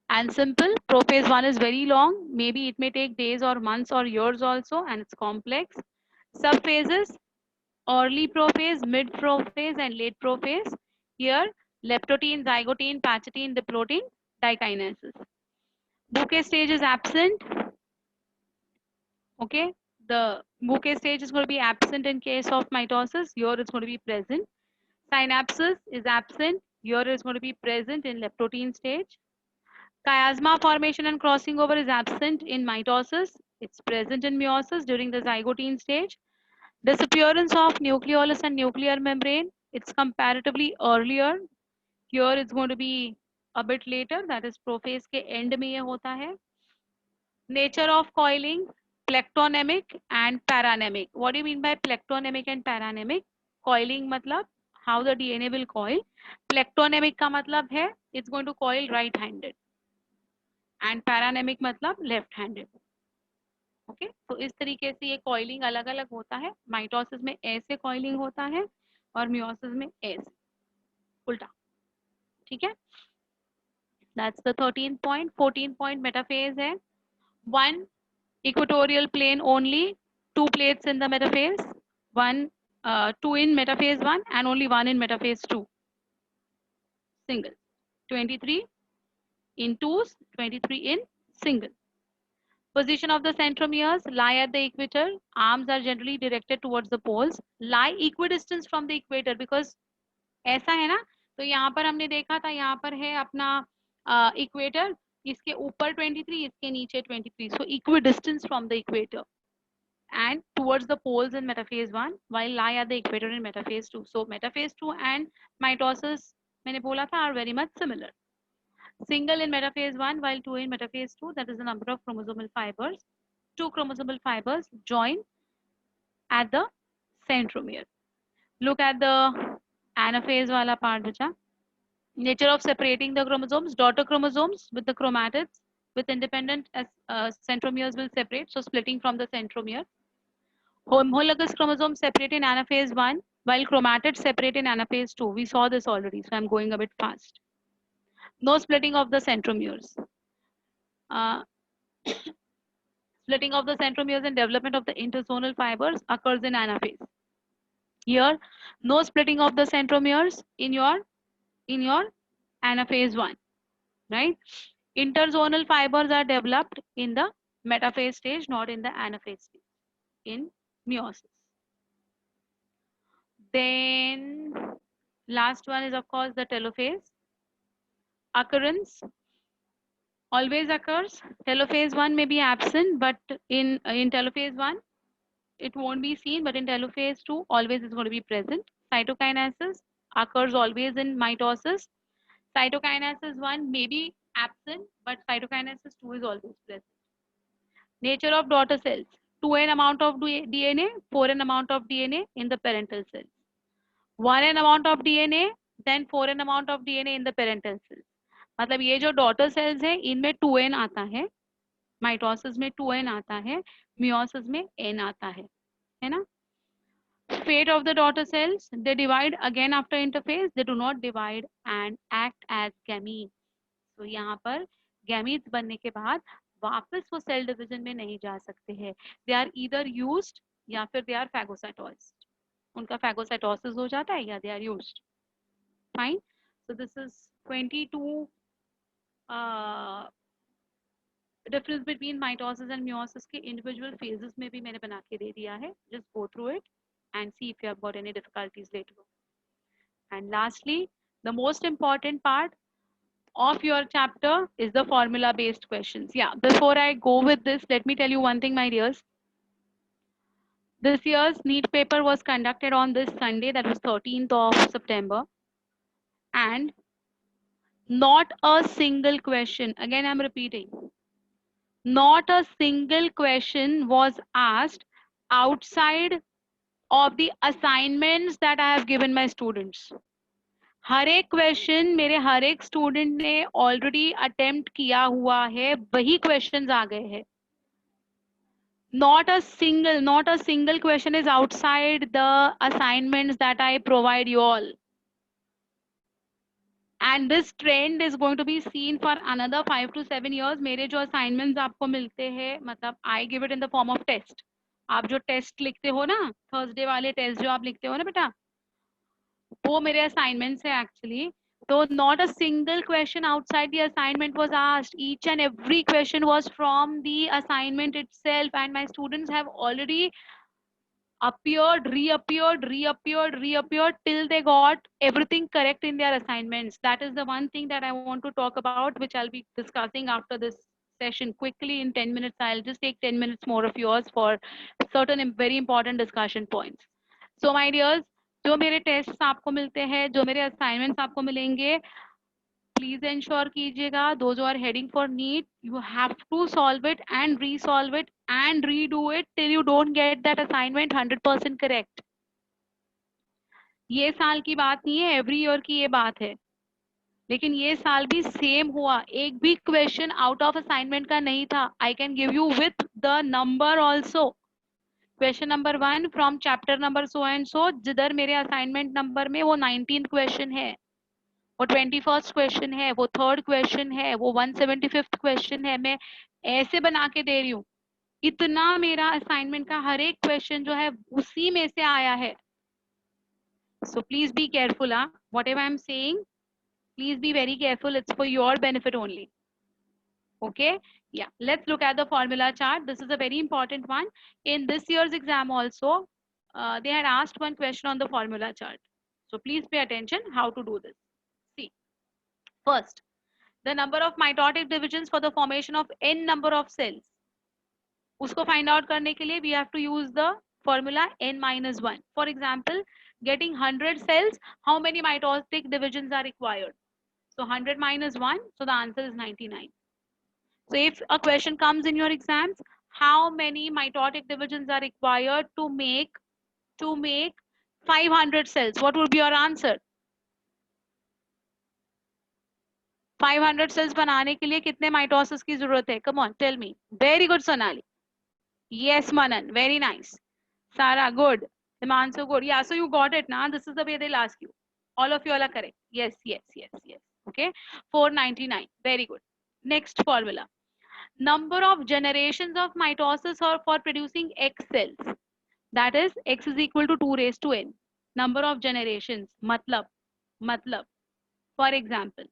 and simple. Prophase 1 is very long, maybe it may take days or months or years also, and it's complex. Subphases, early prophase, mid prophase and late prophase. Here leptotene, zygotene, pachytene, diplotene, dikinesis. Bouquet stage is absent. Okay, the bouquet stage is going to be absent in case of mitosis. Here it's going to be present. Synapses is absent. Here it's going to be present in leptotene stage. Chiasma formation and crossing over is absent in mitosis. It's present in meiosis during the zygotene stage. Disappearance of nucleolus and nuclear membrane, it's comparatively earlier. Here it's going to be a bit later, that is prophase के end में ये होता है. Nature of coiling, plectonemic and paranemic. What do you mean by plectonemic and paranemic? Coiling मतलब how the DNA will coil. Plectonemic का मतलब है it's going to coil right handed and paranemic मतलब left handed. ओके, तो इस तरीके से ये कॉइलिंग अलग अलग होता है. माइटोसिस में ऐसे कॉइलिंग होता है और मियोसिस में ऐसे उल्टा. ठीक है, that's the 13th point. 14th point metaphase है. 1 equatorial plane only, 2 plates in the metaphase, 2 in metaphase 1 and only 1 in metaphase 2. Single. 23 in twos, 23 in single. Position of the centromeres, lie at the equator. Arms are generally directed towards the poles. Lie equidistant from the equator because ऐसा है ना, तो यहाँ पर हमने देखा था, यहाँ पर है अपना इक्वेटर, इसके ऊपर 23, इसके नीचे 23. So equidistance from the equator and towards the poles in metaphase 1 while lie at the equator in metaphase 2. So metaphase 2 and mitosis मैंने बोला था are very much similar. Single in metaphase 1 while 2 in metaphase 2, that is the number of chromosomal fibers. 2 chromosomal fibers join at the centromere. Look at the anaphase wala part bacha. Nature of separating the chromosomes, daughter chromosomes with the chromatids, with independent centromeres will separate, so splitting from the centromere. Homologous chromosomes separate in anaphase 1, while chromatids separate in anaphase 2. We saw this already, so I'm going a bit fast. No splitting of the centromeres. Uh, Splitting of the centromeres and development of the interzonal fibers occurs in anaphase. Here, no splitting of the centromeres in your anaphase 1, right? Interzonal fibers are developed in the metaphase stage, not in the anaphase stage, in meiosis. Then last one is of course the telophase. Occurrence always occurs. Telophase 1 may be absent, but in telophase 1 it won't be seen, but in telophase 2 always is going to be present. Cytokinesis occurs always in mitosis. Cytokinesis 1 may be absent, but cytokinesis 2 is always present. Nature of daughter cells: 2n amount of DNA, 4n amount of DNA in the parental cells. 1n amount of DNA, then 4n amount of DNA in the parental cells. मतलब ये जो daughter cells है इनमें 2n आता है, mitosis में 2n आता है, मियोसिस में n आता है ना? Fate of the daughter cells: they divide again after interphase, they do not divide and act as gametes. तो यहाँ पर gametes बनने के बाद वापस वो सेल डिवीजन में नहीं जा सकते हैं. They are either used या फिर they are phagocytosed. उनका phagocytosis हो जाता है या they are used. Fine. So this is 22 difference between mitosis and meiosis के individual phases में भी मैंने बना के दे दिया है. Just go through it and see if you have got any difficulties later on. And lastly, the most important part of your chapter is the formula based questions. Yeah, before I go with this, let me tell you one thing, my dears. This year's NEET paper was conducted on this Sunday, that was 13th of September. And not a single question, again I'm repeating, not a single question was asked outside of the assignments that I have given my students. हर एक question मेरे हर एक student ने already attempt किया हुआ है, वही questions आ गए हैं. Not a single question is outside the assignments that I provide you all. And this trend is going to be seen for another 5 to 7 years. मेरे जो assignments आपको मिलते हैं, मतलब I give it in the form of test. आप जो test लिखते हो ना, थर्सडे वाले टेस्ट जो आप लिखते हो ना बेटा, वो मेरे असाइनमेंट्स है actually. So not a single question outside the assignment was asked. Each and every question was from the assignment itself, and my students have already appeared, reappeared till they got everything correct in their assignments. That is the one thing that I want to talk about, which I'll be discussing after this session quickly in 10 minutes. I'll just take 10 minutes more of yours for certain very important discussion points. So my dears, जो मेरे test आपको मिलते हैं, जो मेरे assignments आपको मिलेंगे, please ensure कीजिएगा, those who are heading for NEET, you have to solve it and resolve it and redo it till you don't get that assignment 100% correct. ये साल की बात नहीं है, एवरी ईयर की ये बात है, लेकिन ये साल भी सेम हुआ. एक भी क्वेश्चन आउट ऑफ असाइनमेंट का नहीं था. I can give you with the number also. Question number 1 from chapter number so and so, जिधर मेरे असाइनमेंट नंबर में वो 19th क्वेश्चन है, वो 21st क्वेश्चन है, वो 3rd क्वेश्चन है, वो 175th क्वेश्चन है. मैं ऐसे बना के दे रही हूँ. इतना मेरा असाइनमेंट का हर एक क्वेश्चन जो है उसी में से आया है. So please be careful. What ever I am saying, please be very careful. It's for your benefit only. Okay, yeah, let's look at the formula chart. This is a very important one. In this year's exam also, they had asked one question on the formula chart. So please pay attention how to do this. See, first, the number of mitotic divisions for the formation of n number of cells. उसको find out करने के लिए we have to use the formula n minus 1. For example, getting 100 cells, how many mitotic divisions are required? So 100 minus 1, so the answer is 99. So if a question comes in your exams, how many mitotic divisions are required to make 500 cells? What would be your answer? 500 cells बनाने के लिए कितने mitosis की जरूरत है? Come on tell me. Very good Sonali. Yes Manan, very nice. Sara, good. Himanshu, good. Yeah, so you got it now. This is the way they'll ask you. All of you all are correct. Yes, yes, yes, yes. Okay. 499. Very good. Next formula. Number of generations of mitosis or for producing X cells. That is, X is equal to 2 raised to N. Number of generations. Matlab. For example.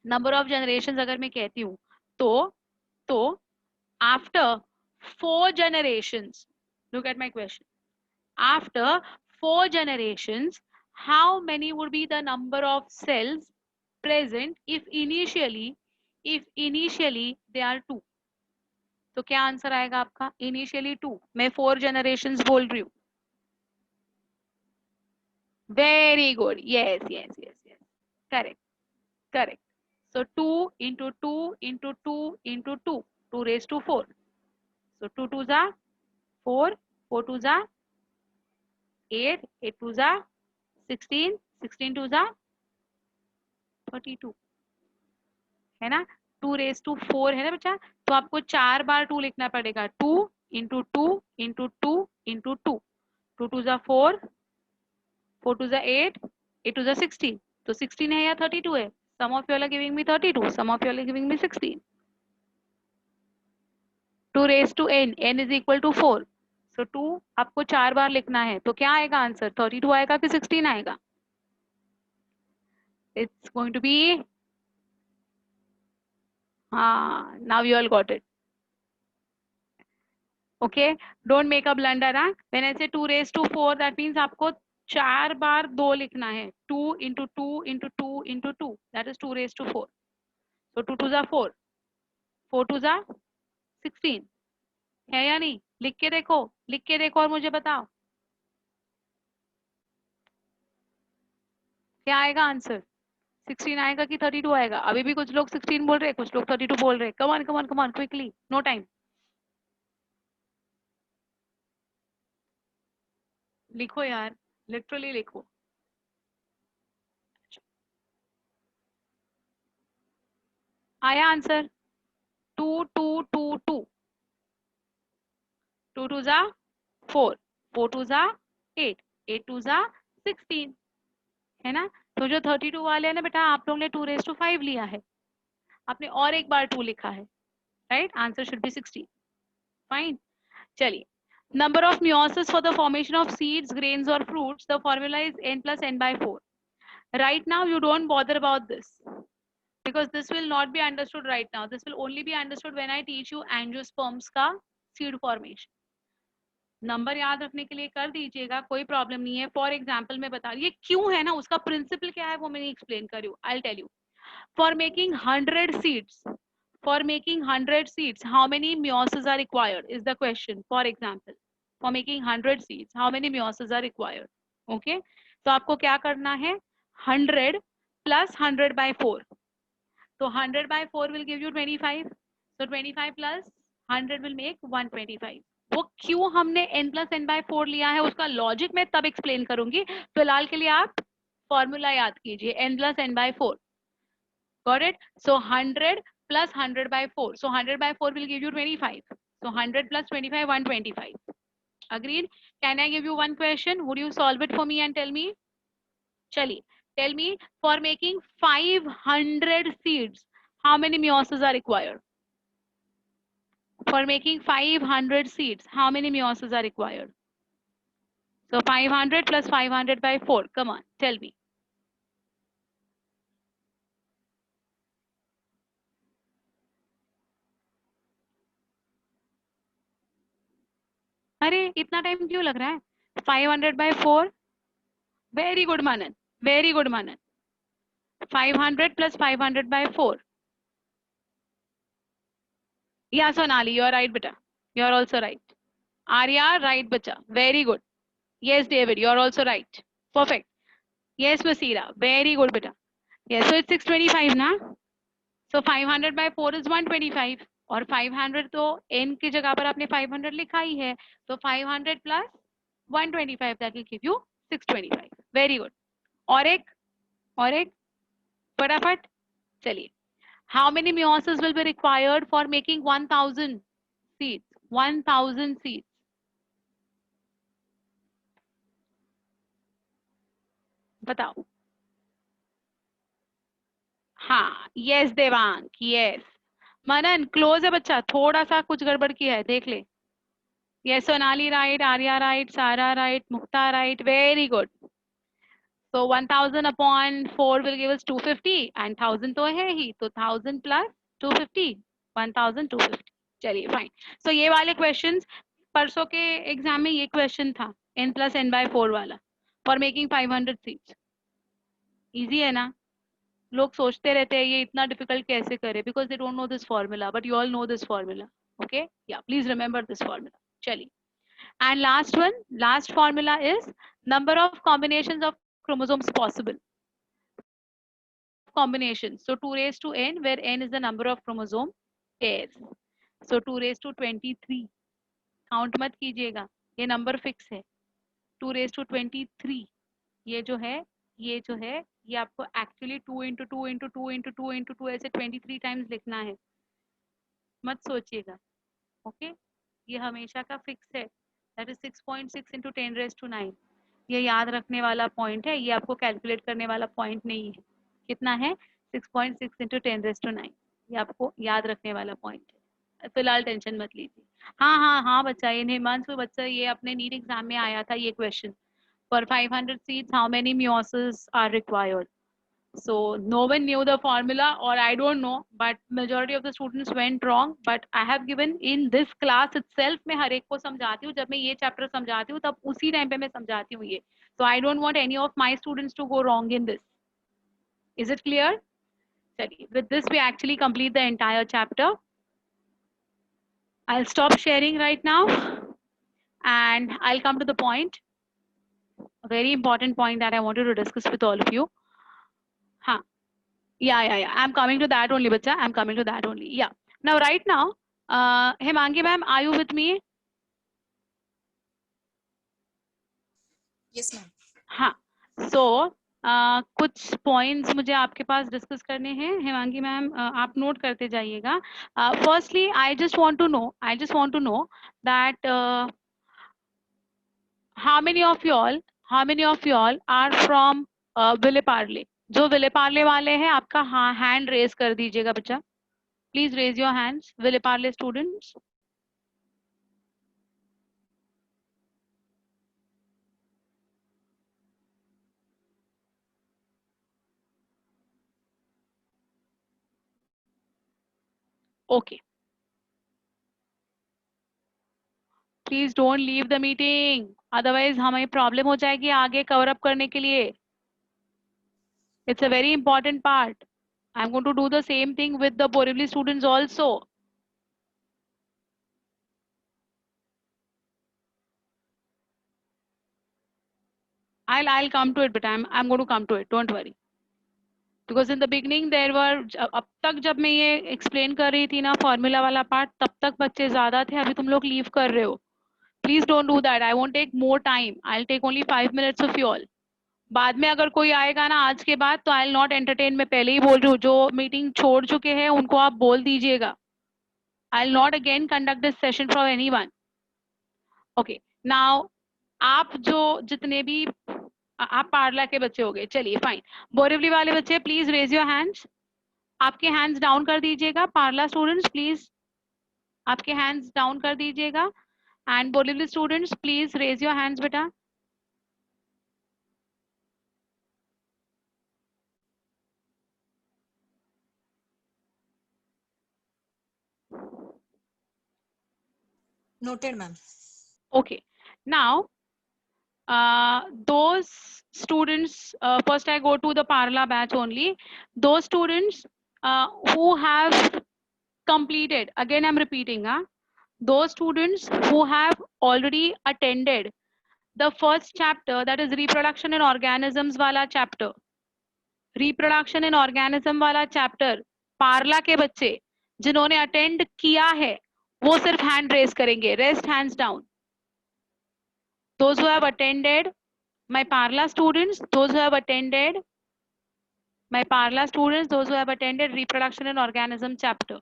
Number of generations अगर मैं कहती हूँ तो after 4 generations, look at my question. After 4 generations, how many would be the number of cells present if initially they are 2? तो क्या answer आएगा आपका? Initially 2. मैं 4 generations बोल रही हूँ. Very good. Yes. Correct. So 2 into 2 into 2 into 2. 2 raised to 4. So 2 2s are 4. 4 2s are 8. 8 2s are 16. 16 2s are 32 है ना. 2 raised to 4 है ना बच्चा. तो आपको 4 बार 2 लिखना पड़ेगा. 2 into 2 into 2 into 2. 2 2s are 4. 4 2s are 8. 8 2s are 16. तो 16 है या 32 है? Some of you all are giving me 32. Some of you all are giving me 16. 2 raised to n. n is equal to 4. So 2 आपको 4 बार लिखना है. तो क्या आएगा आंसर? 32 आएगा कि 16 आएगा? It's going to be now you all got it. Okay, don't make a blunder. When I say 2 raised to 4, that means आपको 4 बार 2 लिखना है. 2 into 2 into 2 into 2. That is 2 raised to 4. So 2 2s are 4. 4 2s are 16. है या नहीं? लिख के देखो और मुझे बताओ क्या आएगा आंसर. 16 आएगा कि 32 आएगा? अभी भी कुछ लोग 16 बोल रहे हैं, कुछ लोग 32 बोल रहे हैं. Come on quickly, no time. लिखो यार, लिटरली लिखो. आया आंसर? 2 2 2 2. 2 2 जा 4. 4 2 जा 8. 8 2 जा 16 है ना. तो जो 32 वाले है ना बेटा, आप लोगों ने 2 raised to 5 लिया है. आपने और एक बार 2 लिखा है. Right, answer should be 16. Fine. चलिए, number of meiosis for the formation of seeds, grains or fruits, the formula is n plus n by 4. Right now you don't bother about this because this will not be understood right now. This will only be understood when I teach you angiosperms का seed formation. Number याद रखने के लिए कर दीजिएगा, कोई problem नहीं है. फॉर एग्जाम्पल मैं बता रही, ये क्यों है ना, उसका प्रिंसिपल क्या है वो मैंने एक्सप्लेन कर रही हूँ. I tell you. For making 100 seeds, how many meiosis are required is the question. For example, for making 100 seeds, how many meiosis are required? Okay, तो आपको क्या करना है? 100 plus 100 by 4. तो 100 by 4 will give you 25. So 25 plus 100 will make 125. वो क्यों हमने n plus n by 4 लिया है उसका लॉजिक मैं तब एक्सप्लेन करूंगी. फिलहाल के लिए आप फॉर्मूला याद कीजिए, n plus n by 4. Got it? So 100 plus 100 by 4. So 100 by 4 will give you 25. So 100 plus 25, 125. Agreed? Can I give you one question? Would you solve it for me and tell me? Chali, tell me, for making 500 seeds, how many meiosis are required? For making 500 seeds, how many meiosis are required? So 500 plus 500 by 4. Come on, tell me. अरे इतना time क्यों लग रहा है? 500 by 4. Very good, Manan. Very good, Manan. 500 plus 500 by 4. Yeah, Sonali, you are right, beta. You are also right. Arya, right, beta. Very good. Yes, David, you are also right. Perfect. Yes, Masira. Very good, beta. Yes, so it's 625 na? So 500 by 4 is 125. और 500 तो n की जगह पर आपने 500 लिखा ही है. तो 500 plus 125 that will give you 625. Very good. और एक फटाफट चलिए. How many meiosis will be required for making 1000 seeds? 1000 seeds. बताओ. हाँ, yes देवांग, yes. मनन क्लोज है बच्चा, थोड़ा सा कुछ गड़बड़ किया है, देख ले. Yes, Sonali right, Arya right, Sara right, Mukta right, very good. So 1000 upon 4 will give us 250 and 1000 तो है ही, तो 1000 plus 250, 1250. चलिए फाइन. So ये वाले क्वेश्चंस परसों के एग्जाम में ये क्वेश्चन था, n plus n by 4 वाला, फॉर मेकिंग 500 सीट्स. इजी है ना? लोग सोचते रहते हैं ये इतना डिफिकल्ट कैसे करे, because they don't know this formula, but you all know this formula. Okay, या प्लीज रिमेंबर दिस फॉर्मूला. चलिए. And last one, last formula is number of combinations of chromosomes possible. Combinations. So 2 raised to n, where n is the number of chromosome pairs. So 2 raised to 23. Count मत कीजिएगा, ये number fix है. 2 raised to 23. ये जो है, ये जो है, ये आपको actually 2 into 2 into 2 into 2 into 2 ऐसे 23 times लिखना है. मत सोचिएगा. ओके, ये हमेशा का फिक्स है. That is 6.6 into 10 raised to 9. ये याद रखने वाला पॉइंट है, ये आपको कैलकुलेट करने वाला पॉइंट नहीं है. कितना है? 6.6 into 10 raised to 9. ये आपको याद रखने वाला पॉइंट है. फिलहाल टेंशन मत लीजिए. हाँ हाँ हाँ बच्चा, ये हिमांशु बच्चा, ये अपने नीट एग्जाम में आया था ये question. For 500 seeds how many meiosis are required? So no one knew the formula, or I don't know, but majority of the students went wrong. But I have given in this class itself, मैं हर एक को समझाती हूँ. जब मैं ये chapter समझाती हूँ तब उसी टाइम पे मैं समझाती हूँ ये. So I don't want any of my students to go wrong in this. Is it clear? चलिए, with this we actually complete the entire chapter. I'll stop sharing right now and I'll come to the point. A very important point that I wanted to discuss with all of you. हाँ. Yeah. I'm coming to that only, bacha. I'm coming to that only. Yeah. Now, right now, Hemangi ma'am, are you with me?
Yes, ma'am.
हाँ. So, कुछ points मुझे आपके पास discuss करने हैं. Hemangi ma'am, आप note करते जाइएगा. Firstly, I just want to know that how many of y'all are from Vile Parle? जो विलेपार्ले वाले हैं, आपका हैंड रेज कर दीजिएगा बच्चा. Please raise your hands, Vileparle students. Okay. Please don't leave the meeting. Otherwise, हमें problem हो जाएगी आगे cover up करने के लिए. It's a very important part. I'm going to do the same thing with the Borivali students also. I'll come to it, but I'm going to come to it. Don't worry. Because in the beginning there were, अब तक जब मैं ये explain कर रही थी ना formula वाला part, तब तक बच्चे ज़्यादा थे. अभी तुम लोग leave कर रहे हो. Please don't do that. I won't take more time. I'll take only 5 minutes of you all. बाद में अगर कोई आएगा ना आज के बाद, तो आई नॉट एंटरटेन. मैं पहले ही बोल रही हूँ, जो मीटिंग छोड़ चुके हैं उनको आप बोल दीजिएगा. I not again conduct this session for anyone. Okay. Now आप जो जितने भी आप पार्ला के बच्चे हो गए, चलिए फाइन. बोरिवली वाले बच्चे प्लीज रेज योर हैंड्स. आपके हैंड्स डाउन कर दीजिएगा. पार्ला स्टूडेंट्स प्लीज आपके हैंड्स डाउन कर दीजिएगा. And Borivali students please raise your hands बेटा.
Noted, ma'am.
Okay. Now, those students, first I go to the Parla batch only. Those students who have completed, again I'm repeating, those students who have already attended the first chapter, that is reproduction in organisms wala chapter. Reproduction in organism वाला chapter पार्ला के बच्चे जिन्होंने attend किया है, वो सिर्फ hand raise करेंगे. Rest hands down. Those who have attended, my Parla students, those who have attended My Parla students, those who have attended reproduction in organism chapter.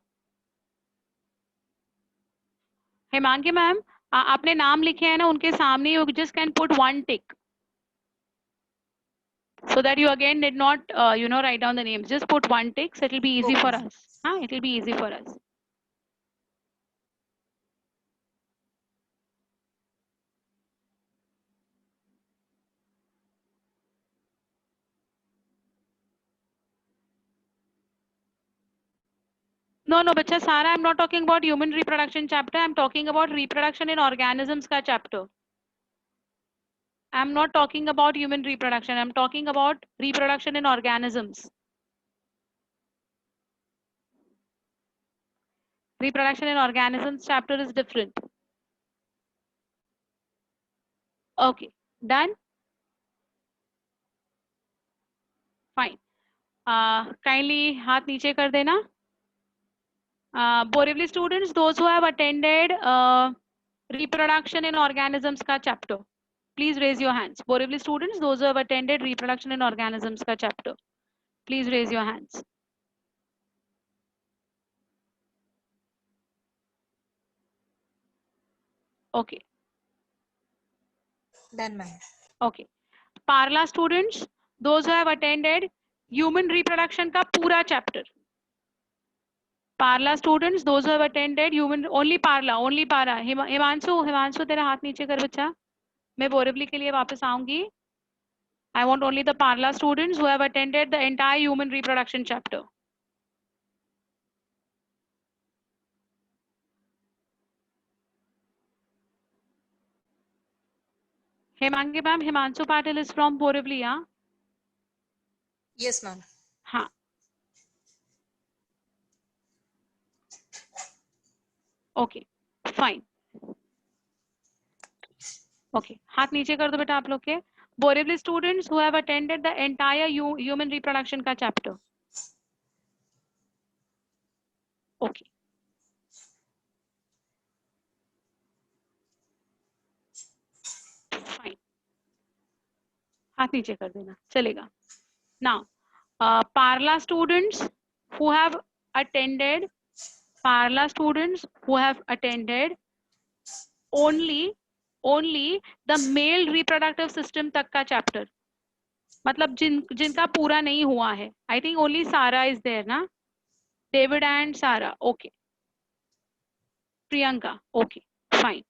Hemangi ma'am, आपने नाम लिखे हैं ना, उनके सामने you just can put one tick so that you again did not write down the names. Just put one tick, so it will be easy for us. It will be easy for us. No, bacha, Sara, I'm not talking about human reproduction chapter. I'm talking about reproduction in organisms ka chapter. I'm not talking about human reproduction. I'm talking about reproduction in organisms. Reproduction in organisms chapter is different. Okay, done? Fine. Kindly हाथ नीचे कर देना. Borivali students, those who have attended reproduction in organisms ka chapter, please raise your hands. Borivali students, those who have attended reproduction in organisms ka chapter, please raise your hands. Okay.
Done, ma'am.
Okay. Parla students, those who have attended human reproduction ka pura chapter. Parla students, those who have attended human, only Parla, only Para. Himanshu तेरा हाथ नीचे कर बच्चा. मैं बोरिवली के लिए वापस आऊंगी. I want only the Parla students who have attended the entire human reproduction chapter. Hemangi ma'am, Himanshu Patil is from Borivali, yeah?
Yes, ma'am.
हाँ. Okay, fine. Okay, हाथ नीचे कर दो बेटा आप लोग के. Borivali students who have attended the entire human reproduction का chapter. Okay. Fine. हाथ नीचे कर देना, चलेगा. Now, Parla students who have attended, only the male reproductive system तक का chapter. मतलब जिनका पूरा नहीं हुआ है. I think only Sara is there, ना? David and Sara. Okay. Priyanka. Okay. Fine.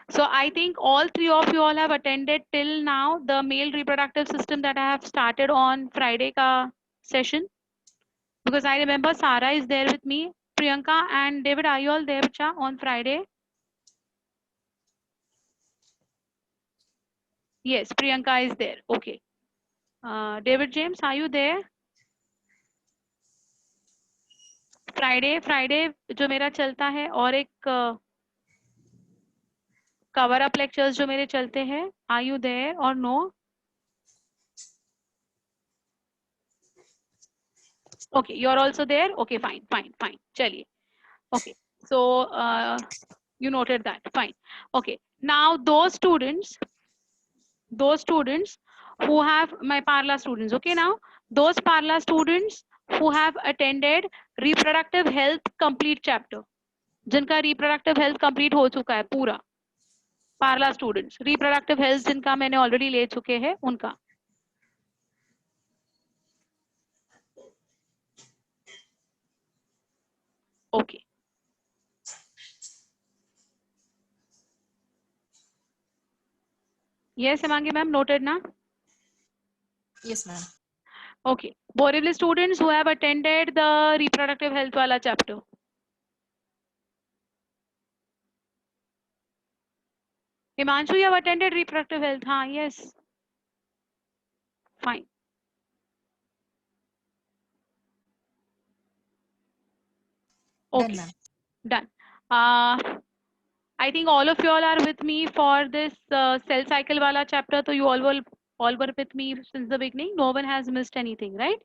So I think all three of you all have attended till now the male reproductive system that I have started on Friday ka session. Because I remember Sara is there with me. Priyanka and David, are you all there, Bacha, on Friday? Yes, Priyanka is there. Okay. David James, are you there? Friday जो मेरा चलता है और एक cover up lectures जो मेरे चलते हैं, are you there or no? Okay, you're also there. Okay, fine. चलिए. Okay, so you noted that. Fine. Okay, now those students who have my Parla students. Okay, now those Parla students who have attended reproductive health complete chapter, जिनका reproductive health complete हो चुका है पूरा. Parla students, reproductive health जिनका मैंने already ले चुके हैं उनका. Okay. Yes, Hemangi ma'am, noted na?
Yes, ma'am.
Okay. Borivali students who have attended the reproductive health wala chapter. Himanshu, you have attended reproductive health? Haan, yes. Fine. Okay. Done. I think all of you all are with me for this cell cycle wala chapter. So you all were with me since the beginning. No one has missed anything, right?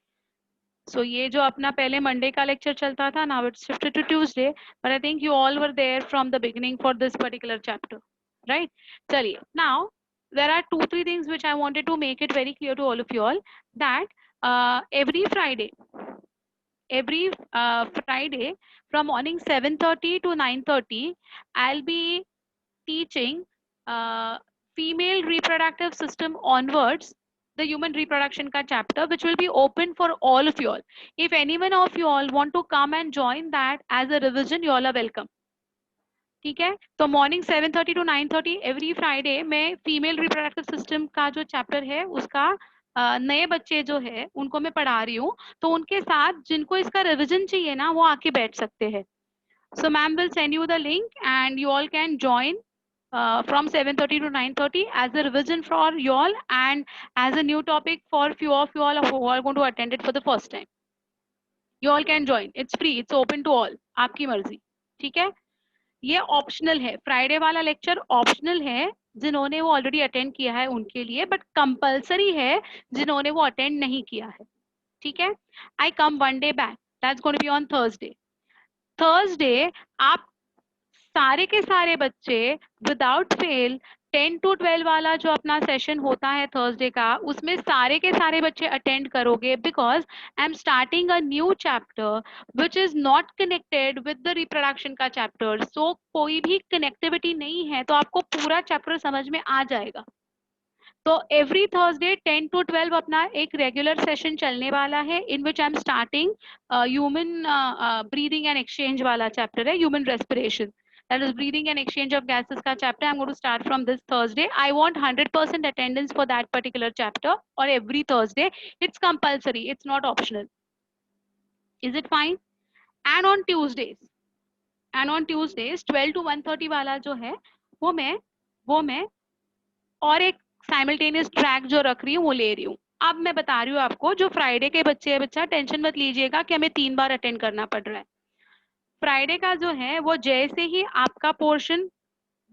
So ये जो अपना पहले Monday का lecture चलता था, now it's shifted to Tuesday. But I think you all were there from the beginning for this particular chapter, right? चलिए. Now there are 2-3 things which I wanted to make it very clear to all of you all that every Friday, Friday from morning 7:30 to 9:30, I'll be teaching uh, female reproductive system onwards, the human reproduction ka chapter, which will be open for all of you all. If anyone of you all want to come and join that as a revision, you all are welcome. ठीक है, तो morning 7:30 to 9:30 every Friday मैं female reproductive system का जो chapter है उसका नए बच्चे जो है उनको मैं पढ़ा रही हूँ, तो उनके साथ जिनको इसका रिविजन चाहिए ना वो आके बैठ सकते हैं. So ma'am will send you the link and you all can join from 7:30 to 9:30 as a revision for you all and as a new topic for few of you all who are going to attend it for the first time. You all can join. It's free. It's open to all. आपकी मर्जी. ठीक है? ये optional है. Friday वाला lecture optional है जिन्होंने वो ऑलरेडी अटेंड किया है उनके लिए, बट कंपलसरी है जिन्होंने वो अटेंड नहीं किया है. ठीक है? I come one day back, that's going to be on Thursday. आप सारे के सारे बच्चे विदाउट फेल 10 to 12 वाला जो अपना सेशन होता है थर्सडे का, उसमें सारे के सारे बच्चे अटेंड करोगे, because I am starting a new chapter which is not connected with the reproduction का चैप्टर. सो कोई भी कनेक्टिविटी नहीं है तो आपको पूरा चैप्टर समझ में आ जाएगा. तो एवरी थर्सडे 10 to 12 अपना एक रेगुलर सेशन चलने वाला है, in which I am starting human breathing and exchange वाला चैप्टर है, human respiration, that is breathing and exchange of gases ka chapter. I'm going to start from this Thursday. I want 100% attendance for that particular chapter, or every Thursday. It's compulsory, it's not optional. Is it fine? And on Tuesdays 12 to 1:30 वाला जो है वो मैं और एक simultaneous track जो रख रही हूँ वो ले रही हूँ. अब मैं बता रही हूँ आपको, जो फ्राइडे के बच्चे है, बच्चा टेंशन मत लीजिएगा कि हमें 3 बार अटेंड करना पड़ रहा है. फ्राइडे का जो है वो जैसे ही आपका पोर्शन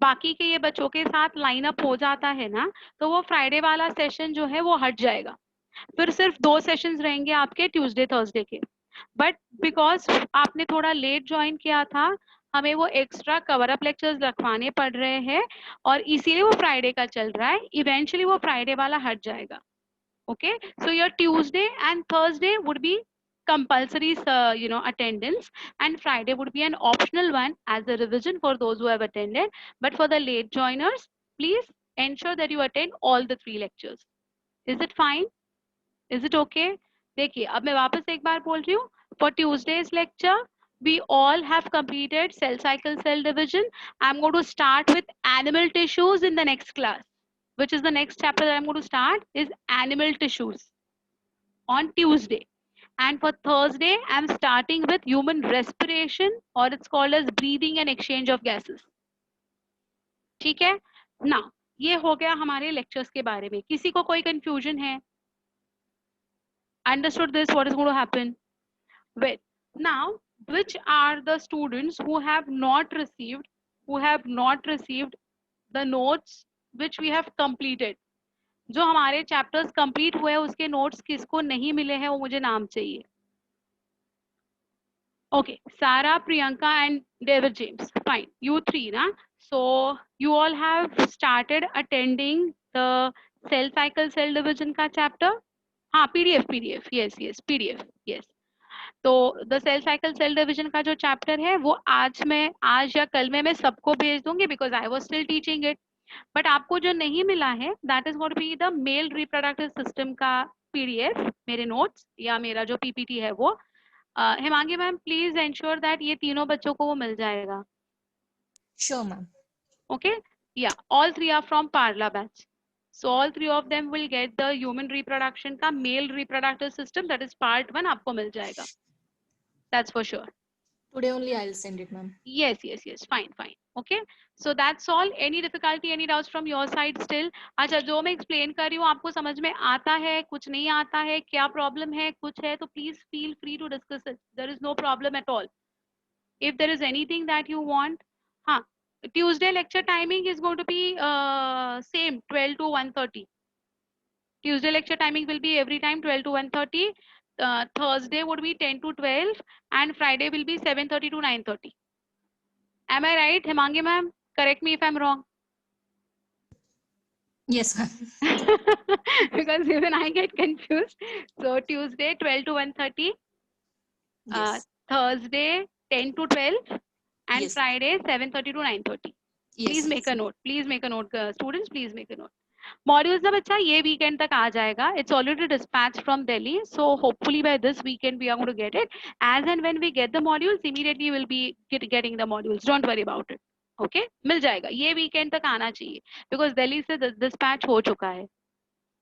बाकी के ये बच्चों के साथ लाइन अप हो जाता है ना, तो वो फ्राइडे वाला सेशन जो है वो हट जाएगा. फिर सिर्फ 2 सेशंस रहेंगे आपके ट्यूसडे थर्सडे के. बट बिकॉज आपने थोड़ा लेट ज्वाइन किया था, हमें वो एक्स्ट्रा कवर अप लेक्चर्स रखवाने पड़ रहे हैं और इसीलिए वो फ्राइडे का चल रहा है. इवेंचुअली वो फ्राइडे वाला हट जाएगा. Okay, so your Tuesday and Thursday would be compulsory attendance, and Friday would be an optional one as a revision for those who have attended. But for the late joiners, please ensure that you attend all the 3 lectures. Is it fine? Is it okay? देखिए अब मैं वापस एक बार बोल रही हूँ. For Tuesday's lecture we all have completed cell cycle, cell division. I'm going to start with animal tissues in the next class, which is the next chapter that I'm going to start is animal tissues on Tuesday. And for Thursday, I'm starting with human respiration, or it's called as breathing and exchange of gases. ठीक है? Now, ये हो गया हमारे lectures के बारे में. किसी को कोई confusion है? Understood this? What is going to happen? Well, now, which are the students who have not received the notes which we have completed? जो हमारे चैप्टर्स कंप्लीट हुए उसके नोट्स किसको नहीं मिले हैं वो मुझे नाम चाहिए. Okay, Sarah, Priyanka and David James. Fine, you 3 na. So you all have started attending the cell cycle, cell division का chapter. हाँ, PDF. Yes, PDF. Yes. तो the cell cycle, cell division का जो chapter है वो आज या कल में मैं सबको भेज दूंगी, because I was still teaching it. But आपको जो नहीं मिला है, that is going to be the male reproductive system का PDF, मेरे notes या मेरा जो PPT है वो. Himangi ma'am please ensure that ये तीनों बच्चों को वो मिल जाएगा.
Sure, ma'am.
Okay, yeah, all 3 are from Parla batch. So all 3 of them will get the human reproduction का male reproductive system, that is part 1 आपको मिल जाएगा. That's for sure.
Today only I'll send it, ma'am.
Yes. Fine. Okay, so that's all. Any difficulty, any doubts from your side still? अच्छा, जो मैं explain कर रही हूँ आपको समझ में आता है, कुछ नहीं आता है, क्या problem है, कुछ है तो please feel free to discuss it. There is no problem at all. If there is anything that you want, हाँ, Tuesday lecture timing is going to be same 12 to 1:30. Tuesday lecture timing will be every time 12 to 1:30. Thursday would be 10 to 12 and Friday will be 7:30 to 9:30. Am I right, Himangi ma'am? Correct me if I'm wrong.
Yes, ma'am.
Because even I get confused. So Tuesday 12 to 1:30,
Yes.
Thursday 10 to 12, and
Yes.
Friday 7:30 to 9:30. Please
Yes.
make
Yes.
a note. Please make a note, students. Please make a note. Modules ना बच्चा ये weekend तक आ जाएगा. It's already dispatched from Delhi, so hopefully by this weekend we are going to get it. As and when we get the modules, immediately we'll be getting the modules. Don't worry about it. Okay, मिल जाएगा. ये weekend तक आना चाहिए because Delhi से dispatch हो चुका है.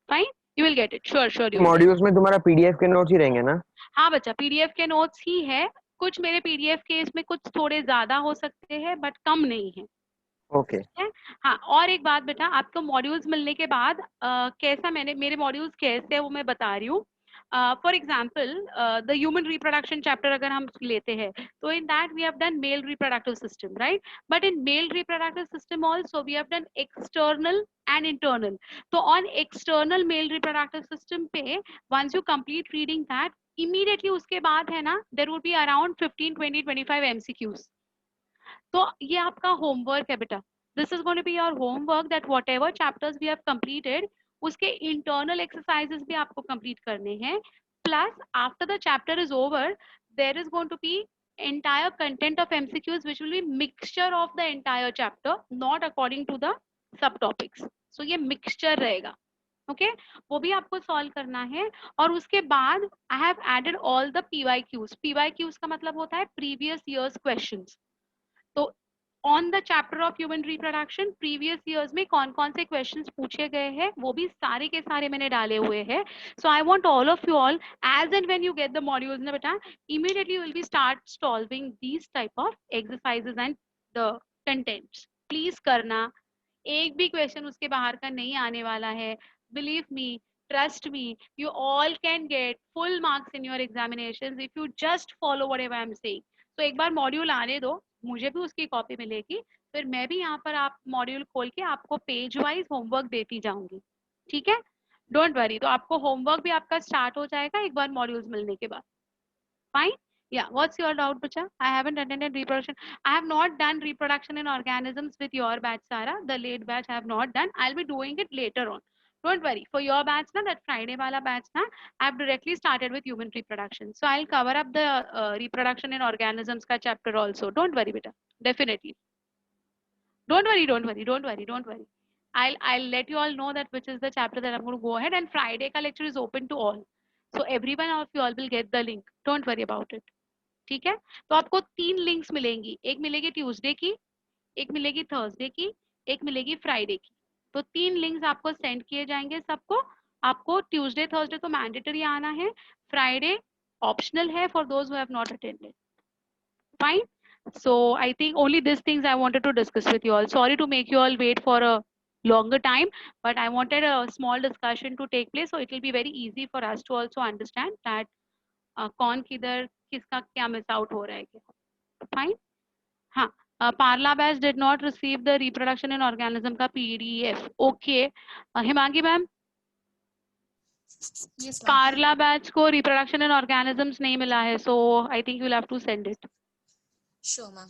Fine, you will get it. Sure you will get it.
Modules में तुम्हारा पीडीएफ के नोट्स ही रहेंगे ना?
हाँ बच्चा, पीडीएफ के नोट्स ही है. कुछ मेरे पीडीएफ के इसमें कुछ थोड़े ज्यादा हो सकते हैं बट कम नहीं है.
ओके.
हाँ, और एक बात बेटा, आपको मॉड्यूल्स मिलने के बाद कैसा मेरे मॉड्यूल्स कैसे है वो मैं बता रही हूँ. For example the human reproduction chapter अगर हम लेते हैं तो in that we have done male reproductive system, right. But in male reproductive system also we have done external and internal. तो on external male reproductive system पे once you complete reading that, immediately उसके बाद है ना, there would be around 15, 20, 25 MCQs. तो ये आपका homework है बेटा. This is going to be your homework that whatever chapters we have completed, उसके इंटरनल एक्सरसाइजेस भी आपको कंप्लीट करने हैं. Plus after the chapter is over, there is going to be entire content of MCQs which will be mixture of the entire chapter, not according to the subtopics. So ये mixture रहेगा. Okay वो भी आपको solve करना है. और उसके बाद I have added all the PYQs. PYQs का मतलब होता है प्रीवियस ईयर्स क्वेश्चंस. तो on the chapter of human reproduction previous years में कौन कौन से क्वेश्चंस पूछे गए हैं वो भी सारे के सारे मैंने डाले हुए हैं. So I want all of you all, as and when you get the modules ना बेटा, immediately you will be start solving these type of exercises and the contents. Please करना. एक भी क्वेश्चन उसके बाहर का नहीं आने वाला है. Believe me, trust me, you all can get full marks in your examinations if you just follow whatever I'm saying. तो एक बार मॉड्यूल आने दो, मुझे भी उसकी कॉपी मिलेगी, फिर मैं भी यहाँ पर आप मॉड्यूल खोल के आपको पेज वाइज होमवर्क देती जाऊंगी. ठीक है, डोंट वरी. तो आपको होमवर्क भी आपका स्टार्ट हो जाएगा एक बार मॉड्यूल्स मिलने के बाद. Fine. Yeah, what's your doubt, bacha? I haven't attended reproduction. I have not done reproduction in organisms with your batch, Sarah. The late batch I have not done. I'll be doing it later on. Don't worry. For your batch, na, that Friday wala batch, na, I have directly started with human reproduction. So I'll cover up the reproduction in organisms ka chapter also. Don't worry, beta. Definitely. Don't worry, don't worry, don't worry, don't worry. I'll let you all know that which is the chapter that I'm going to go ahead. And Friday ka lecture is open to all. So everyone of you all will get the link. Don't worry about it. ठीक है. तो आपको 3 links मिलेंगी. एक मिलेगी Tuesday की, एक मिलेगी थर्सडे की, एक मिलेगी फ्राइडे की. तो 3 लिंक्स आपको सेंड किए जाएंगे सबको. आपको ट्यूसडे थर्सडे तो मैंडेटरी आना है, फ्राइडे ऑप्शनल है for those who have not attended. Fine. So I think only these things I wanted to discuss with you all. Sorry to make you all wait for a longer time, but I wanted a small discussion to take place, so it will be very easy for us to also understand that कौन किधर किसका क्या miss out हो रहा है क्या. Fine. हाँ, Parla batch did not receive the reproduction in organism का PDF. Okay Himangi ma'am,
Yes, ma'am.
Parla batch को रिप्रोडक्शन इन ऑर्गेनिजम्स नहीं मिला है, so I think you will have to send it.
Sure, ma'am.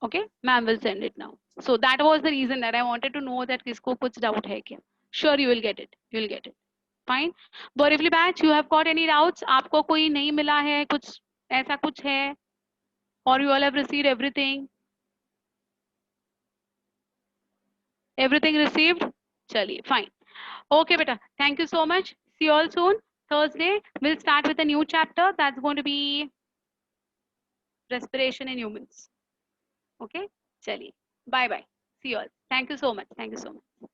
Okay, ma'am will send it now. So that was the reason that I wanted to know that किसको कुछ doubt है क्या. Sure you will get it. You will get it. Fine. Borivali batch, you have got any doubts? आपको कोई नहीं मिला है, कुछ ऐसा कुछ है? Or you all have received everything? Everything received? चलिए, fine. Okay, beta. Thank you so much. See you all soon. Thursday we'll start with a new chapter that's going to be respiration in humans. Okay, चलिए. Bye bye. See you all. Thank you so much. Thank you so much.